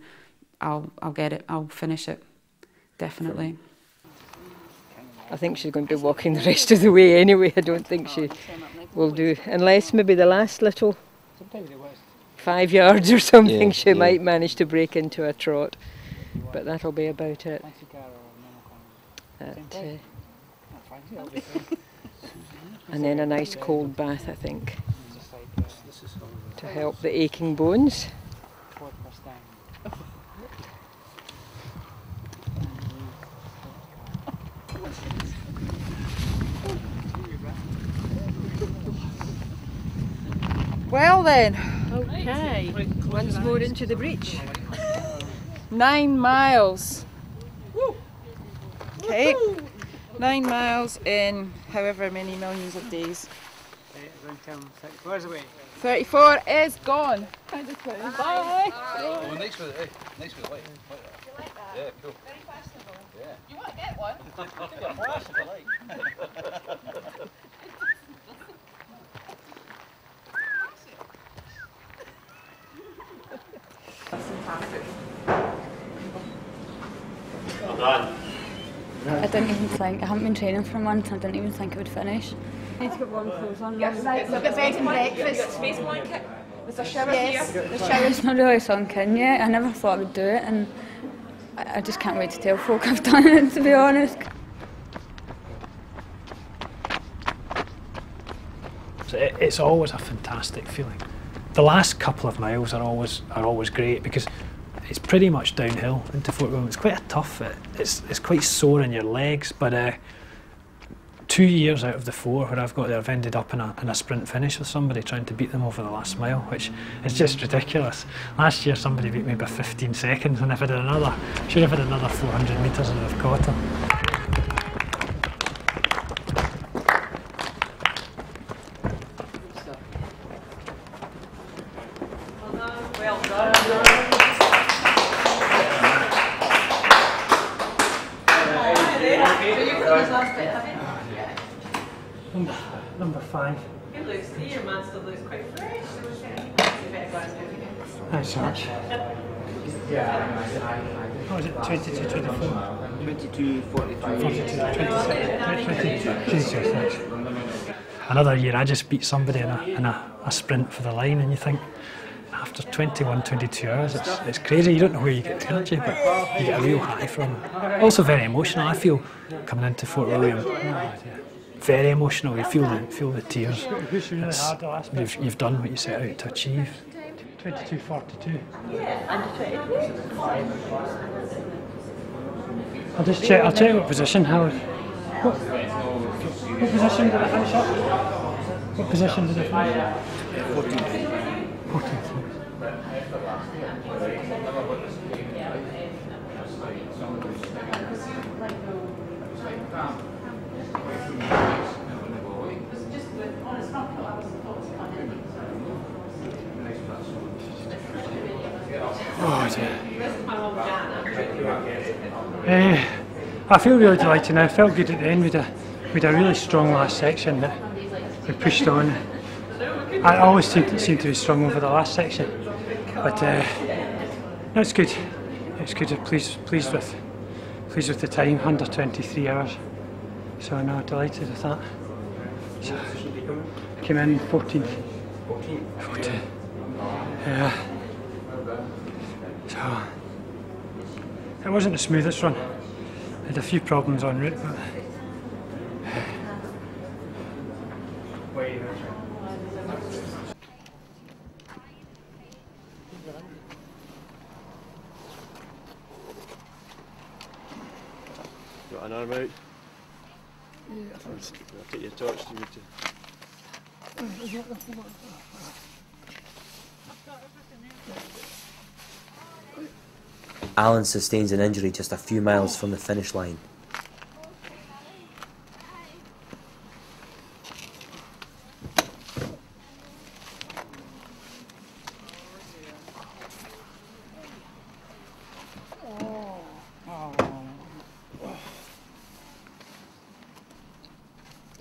I'll get it, I'll finish it, definitely. I think she's going to be walking the rest of the way anyway. I don't think she will do, unless maybe the last little 5 yards or something, she might manage to break into a trot. But that'll be about it. And then a nice cold bath, I think, to help the aching bones. Well then. Okay. Once more into the breach. 9 miles. Okay. 9 miles in however many millions of days. Where's the way? 34 is gone. Bye. Oh, nice with it, nice with the light. Yeah, cool. Very fashionable. Yeah. You want to get one? Give me a flash if you like. That's fantastic. Well done. I didn't even think, I haven't been training for a month, I didn't even think I would finish. I need to get warm clothes on. Yes, we've got bed and breakfast. Space blanket. There's a shower Yes, here. the shower. It's not really sunk in yet. I never thought I would do it, and I just can't wait to tell folk I've done it, to be honest. So it's always a fantastic feeling. The last couple of miles are always great because it's pretty much downhill into Fort William. It's quite a tough. It's quite sore in your legs, but 2 years out of the 4 where I've got there, I've ended up in a sprint finish with somebody trying to beat them over the last mile, which is just ridiculous. Last year somebody beat me by 15 seconds, and if I did should have had another 400 metres and I'd have caught him. Well done. Number 5. It looks, your man still looks quite fresh. Thanks so much. What was it, 22, 24? 22, 42. 22, thanks. Another year I just beat somebody in a sprint for the line, and you think, after 21, 22 hours, it's crazy. You don't know where you get the energy, but you get a real high from it. Also very emotional. I feel coming into Fort William, very emotional. You feel the tears. You've done what you set out to achieve. 22:42. I'll just check. I'll check what position. What position did I finish up? What position did I finish up? 14th. Oh dear. I feel really delighted now. I felt good at the end. We had a really strong last section that we pushed on. I always seem to be strong over the last section, but no, it's good. It's good. I'm pleased with the time, under 23 hours. So no, delighted with that. So came in 14th. 14th. Yeah. So it wasn't the smoothest run. I had a few problems en route, but got an arm out? Yeah, I'll take your torch to you too. Alan sustains an injury just a few miles from the finish line.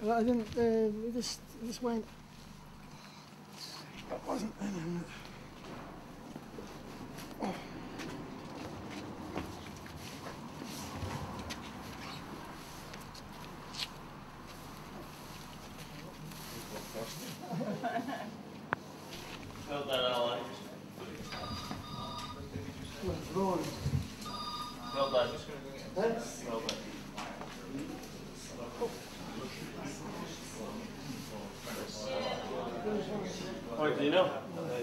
I didn't, it just went, it wasn't anything. Oh. Well done, Alan. Withdrawn. Well done. Thanks. Well done. Oh, do you know?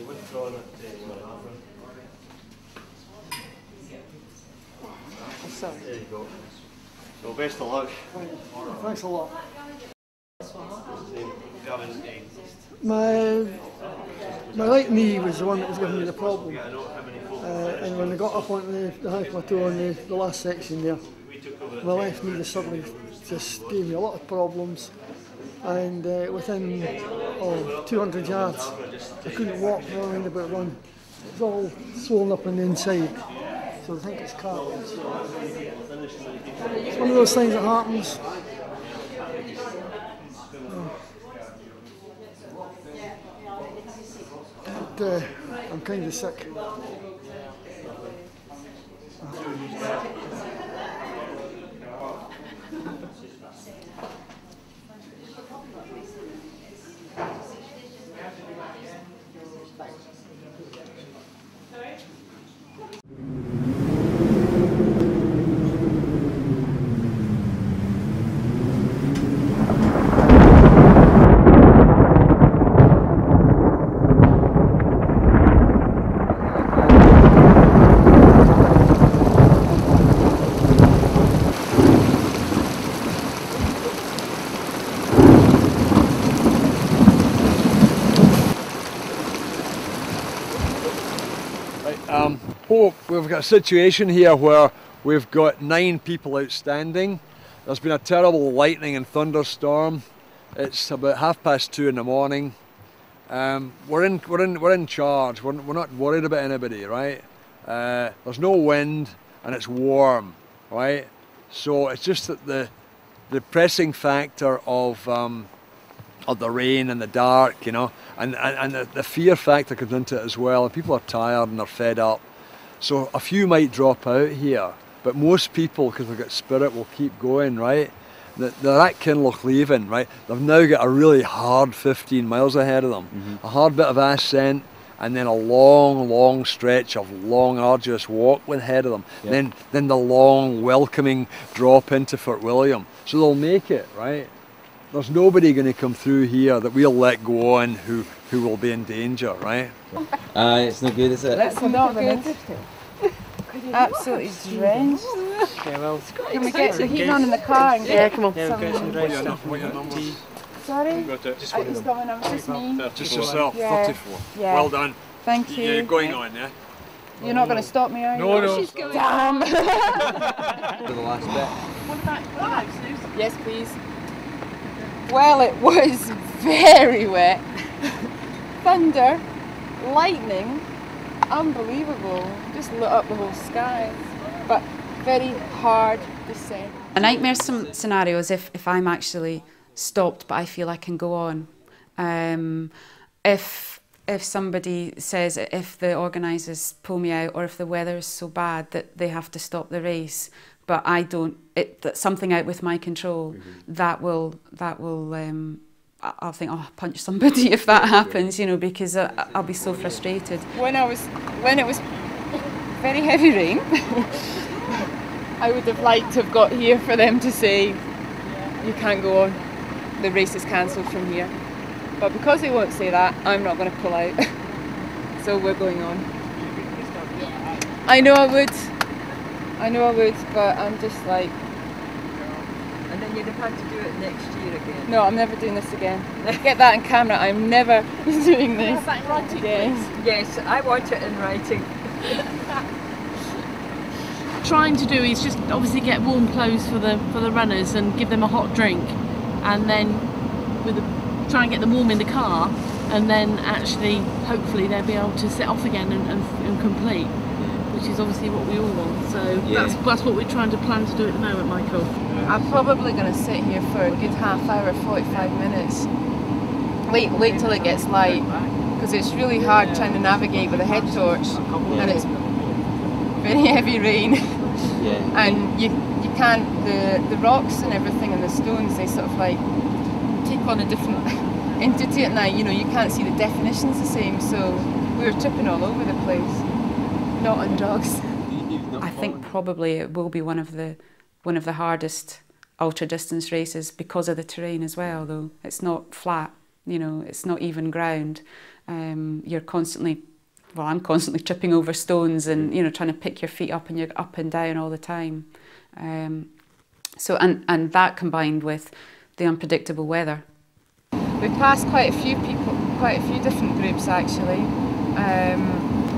Withdrawn at 1.5. There you go. So best of luck. Thanks a lot. My right knee was the one that was giving me the problem. And when I got up onto the high plateau on the last section there, my left knee suddenly just gave me a lot of problems. and within 200 yards I couldn't walk for a roundabout run. It's all swollen up on the inside, so I think it's cartilage. It's one of those things that happens. But, I'm kind of sick. We've got a situation here where we've got 9 people outstanding. There's been a terrible lightning and thunderstorm. It's about 2:30 in the morning. We're in charge. We're not worried about anybody, right? There's no wind and it's warm, right? So it's just that the pressing factor of the rain and the dark, you know, and the fear factor comes into it as well. And people are tired and they're fed up. So a few might drop out here, but most people, because they've got spirit, will keep going, right? They're at Kinloch leaving, right? They've now got a really hard 15 miles ahead of them. A hard bit of ascent, and then a long stretch of long, arduous walk ahead of them. Yeah. Then the long, welcoming drop into Fort William. So they'll make it, right? There's nobody going to come through here that we'll let go on who will be in danger, right? It's not good, is it? That's not good. Absolutely drenched. Yeah, well, can we get the heat on in the car and get come on. Yeah, we'll get some dry stuff. What your numbers? Sorry? Just one it's not numbers, just me. Just yourself, yeah. 34. Yeah. Well done. Thank you. You're going on, yeah? You're not going to stop me, are you? No. She's going. Damn! For the last bit. What about Susan? Yes, please. Well, it was very wet. Thunder, lightning, unbelievable. Just lit up the whole sky. But very hard descent. A nightmare scenario is if I'm actually stopped but I feel I can go on. If somebody says, if the organisers pull me out or if the weather is so bad that they have to stop the race, but I don't, that's something out with my control, that will I'll think, oh, I'll punch somebody if that happens, you know, because I'll be so frustrated. When it was very heavy rain, I would have liked to have got here for them to say, you can't go on, the race is cancelled from here. But because they won't say that, I'm not going to pull out. So we're going on. I know I would, but I'm just like... And then you'd have had to do it next year again. No, I'm never doing this again. Get that in camera, I'm never doing this again. Yes, I want it in writing. Trying to do is just obviously get warm clothes for the runners and give them a hot drink, and then try and get them warm in the car, and then actually hopefully they'll be able to set off again and complete, which is obviously what we all want. So that's what we're trying to plan to do at the moment, Michael. I'm probably going to sit here for a good half hour, 45 minutes. Wait till it gets light, because it's really hard trying to navigate with a head torch, and it's very heavy rain. And you can't, the rocks and everything and the stones, they sort of like take on a different entity at night. You know, you can't see the definitions the same, so we were tripping all over the place. Not on drugs. I think probably it will be one of the hardest ultra distance races because of the terrain as well, though. It's not flat, you know, it's not even ground. You're constantly, well, I'm constantly tripping over stones and, you know, trying to pick your feet up, and you're up and down all the time. So that combined with the unpredictable weather. We passed quite a few people, quite a few different groups actually.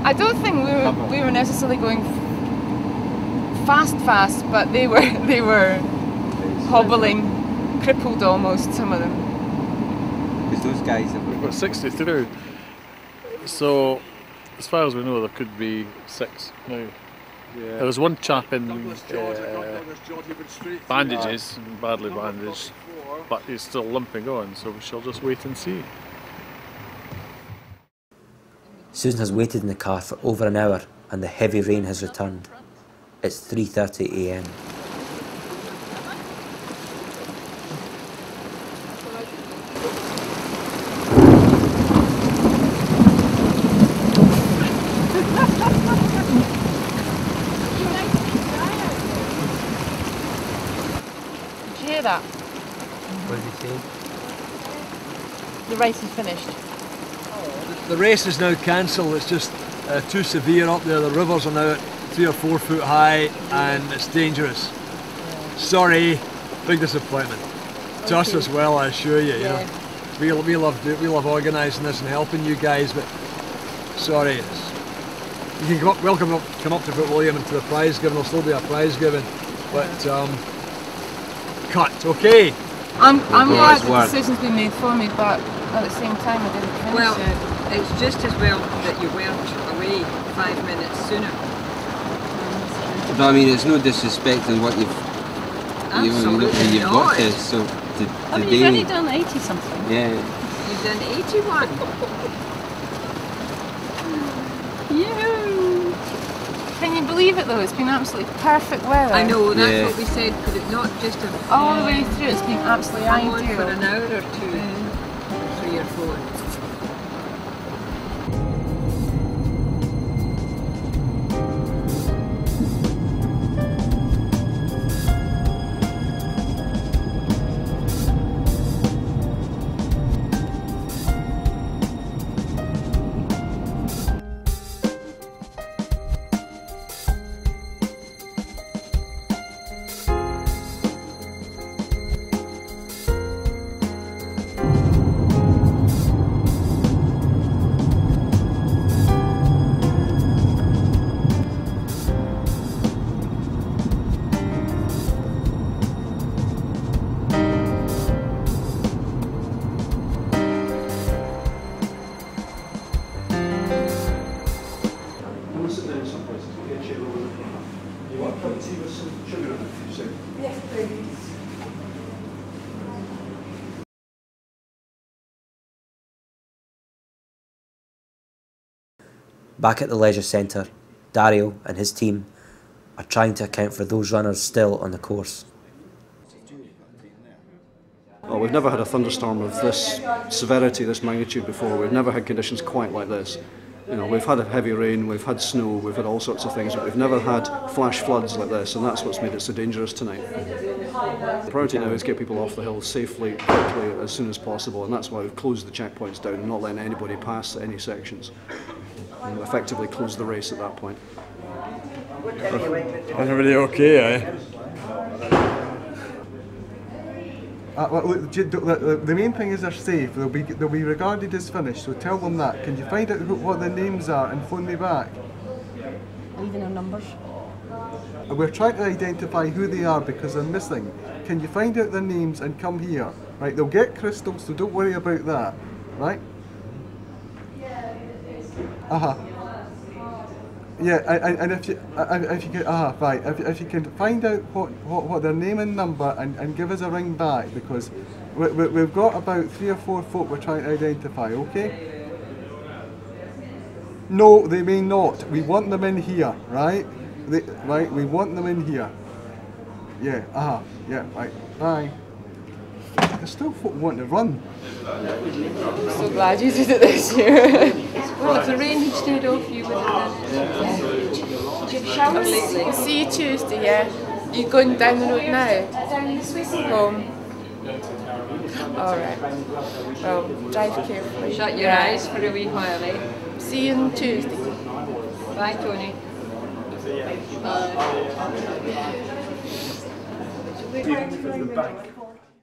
I don't think we were necessarily going fast, but they were hobbling, crippled almost, some of them. Because those guys have... We've got 60 through. So, as far as we know, there could be 6 now. Yeah. There was one chap in bandages, badly bandaged, but he's still limping on, so we shall just wait and see. Susan has waited in the car for over an hour and the heavy rain has returned. It's 3:30 a.m. Did you hear that? What did he say? The race is finished. The race is now cancelled. It's just too severe up there. The rivers are now at 3 or 4 foot high and it's dangerous. Sorry, big disappointment. To us as well, I assure you. You know, we love organising this and helping you guys, but sorry, you can come up to Fort William and to the prize giving. There'll still be a prize given, but cut. Okay. I'm glad the decision's been made for me, but at the same time I didn't finish Well, it. it's just as well that you weren't away 5 minutes sooner. But I mean, it's no disrespect in what you've got to. So I mean, you've only done 80 something. Yeah. You've done 81. Yoo-hoo! Can you believe it though? It's been absolutely perfect weather. I know, that's what we said. Could it not just have... All the way through, it's been absolutely come on ideal. for an hour or 2, 3 or 4. Back at the leisure centre, Dario and his team are trying to account for those runners still on the course. Well, we've never had a thunderstorm of this severity, this magnitude before. We've never had conditions quite like this. You know, we've had heavy rain, we've had snow, we've had all sorts of things, but we've never had flash floods like this, and that's what's made it so dangerous tonight. The priority now is get people off the hill safely, quickly, as soon as possible, and that's why we've closed the checkpoints down and not letting anybody pass any sections. And effectively close the race at that point. Everybody okay, eh? Look, the main thing is they're safe. They'll be regarded as finished. So tell them that. Can you find out what their names are and phone me back? Leaving their numbers. We're trying to identify who they are because they're missing. Can you find out their names and come here? Right? They'll get crystals, so don't worry about that. Right? Yeah, and if you can, right, if you can find out what their name and number and give us a ring back, because we've got about 3 or 4 folk we're trying to identify. Okay? No, they may not. We want them in here, right? Right, we want them in here. Yeah, yeah, right. Bye. There's still folk wanting to run. I'm so glad you did it this year. Well, if the rain had stayed off, you would have done it. We'll see you Tuesday, yeah? You going down the road now? Home. Alright. Well, drive carefully. Shut your eyes for a wee while, eh? See you on Tuesday. Bye, Tony.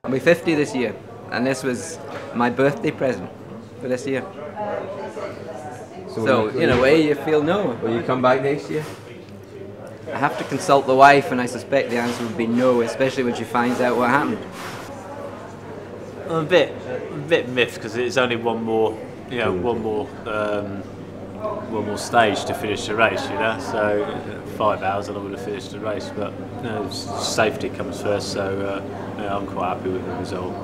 I'll be 50 this year, and this was my birthday present for this year. So in a way, you feel no. Will you come back next year? I have to consult the wife, and I suspect the answer would be no, especially when she finds out what happened. I'm a bit miffed because it's only one more, one more stage to finish the race, So 5 hours and I would have finished the race, but safety comes first, so I'm quite happy with the result.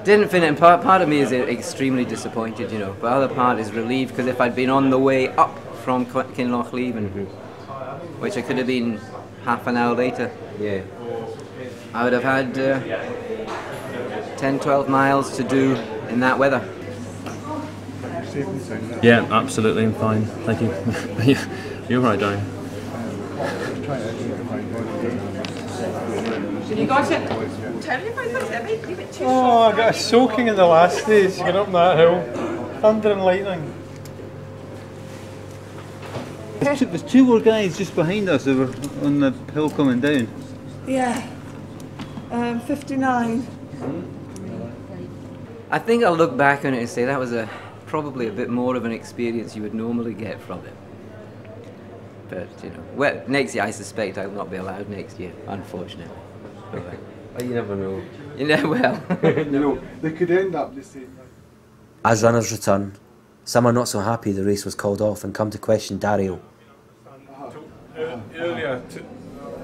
Didn't finish, and part of me is extremely disappointed, but the other part is relieved because if I'd been on the way up from Kinlochleven, which I could have been half an hour later, I would have had 10-12 miles to do in that weather. Yeah, absolutely, I'm fine, thank you. You're right, Darren. You got it. Terrified, was it? Maybe a bit too Oh, I got a soaking in the last stage, going up that hill. Thunder and lightning. There's two more guys just behind us that were on the hill coming down. Yeah, 59. I think I'll look back on it and say that was probably a bit more of an experience you would normally get from it. But, well, next year I suspect I will not be allowed next year, unfortunately. You never know. Well. They could end up the same. As runners return, some are not so happy the race was called off and come to question Dario. Earlier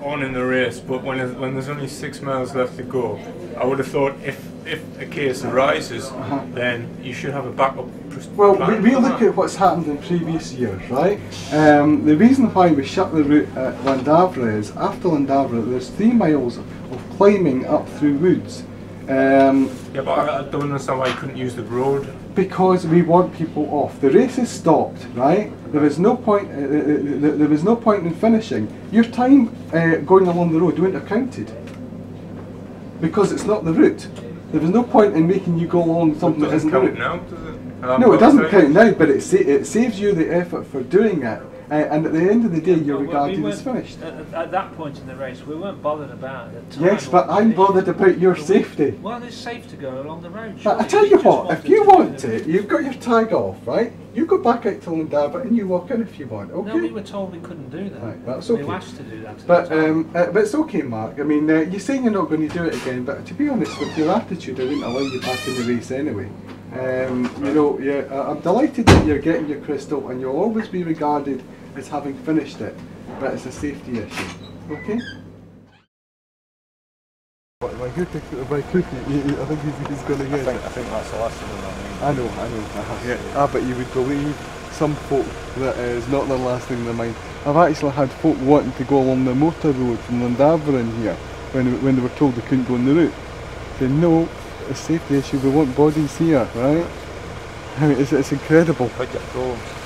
on in the race, but when there's only 6 miles left to go, I would have thought if a case arises, then you should have a backup. Well, we look at what's happened in previous years, right? The reason why we shut the route at Llandovery is after Llandovery there's 3 miles of climbing up through woods. Yeah, but I don't understand why you couldn't use the road. Because we want people off. The race is stopped, right? There was no point. There was no point in finishing. Your time going along the road wouldn't have counted because it's not the route. There was no point in making you go along something that isn't the route. Now, does it? No, it doesn't count now, but it saves you the effort for doing it. And at the end of the day, you're regarded as finished. At that point in the race, we weren't bothered about the time. Yes, but I'm bothered about your safety. Well, it's safe to go along the road. But I tell you what, if you want to, you've got your tag off, right? You go back out to Llandovery and you walk in if you want, okay? No, we were told we couldn't do that. Right, that's okay. We were asked to do that. But it's okay, Mark. I mean, you're saying you're not going to do it again, but to be honest, with your attitude, I wouldn't allow you back in the race anyway. I'm delighted that you're getting your crystal and you'll always be regarded as having finished it, but it's a safety issue, okay? I think he's going to get it. I think that's the last of them. I know. But you would believe some folk that is not their last thing in their mind. I've actually had folk wanting to go along the motor road from Llandovery in here when they were told they couldn't go on the route. Saying no, it's a safety issue, we want bodies here, right? I mean, it's incredible.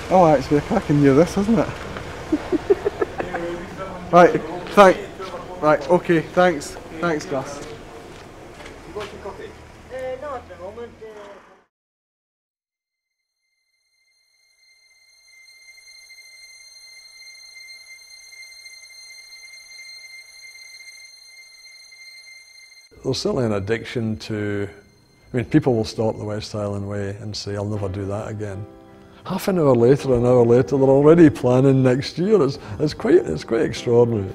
Oh, actually, I can hear this, isn't it? Right, okay, thanks, Gus. You want some coffee? No, at the moment. There's certainly an addiction to, people will stop the West Highland Way and say, I'll never do that again. Half an hour later, they're already planning next year. It's quite extraordinary.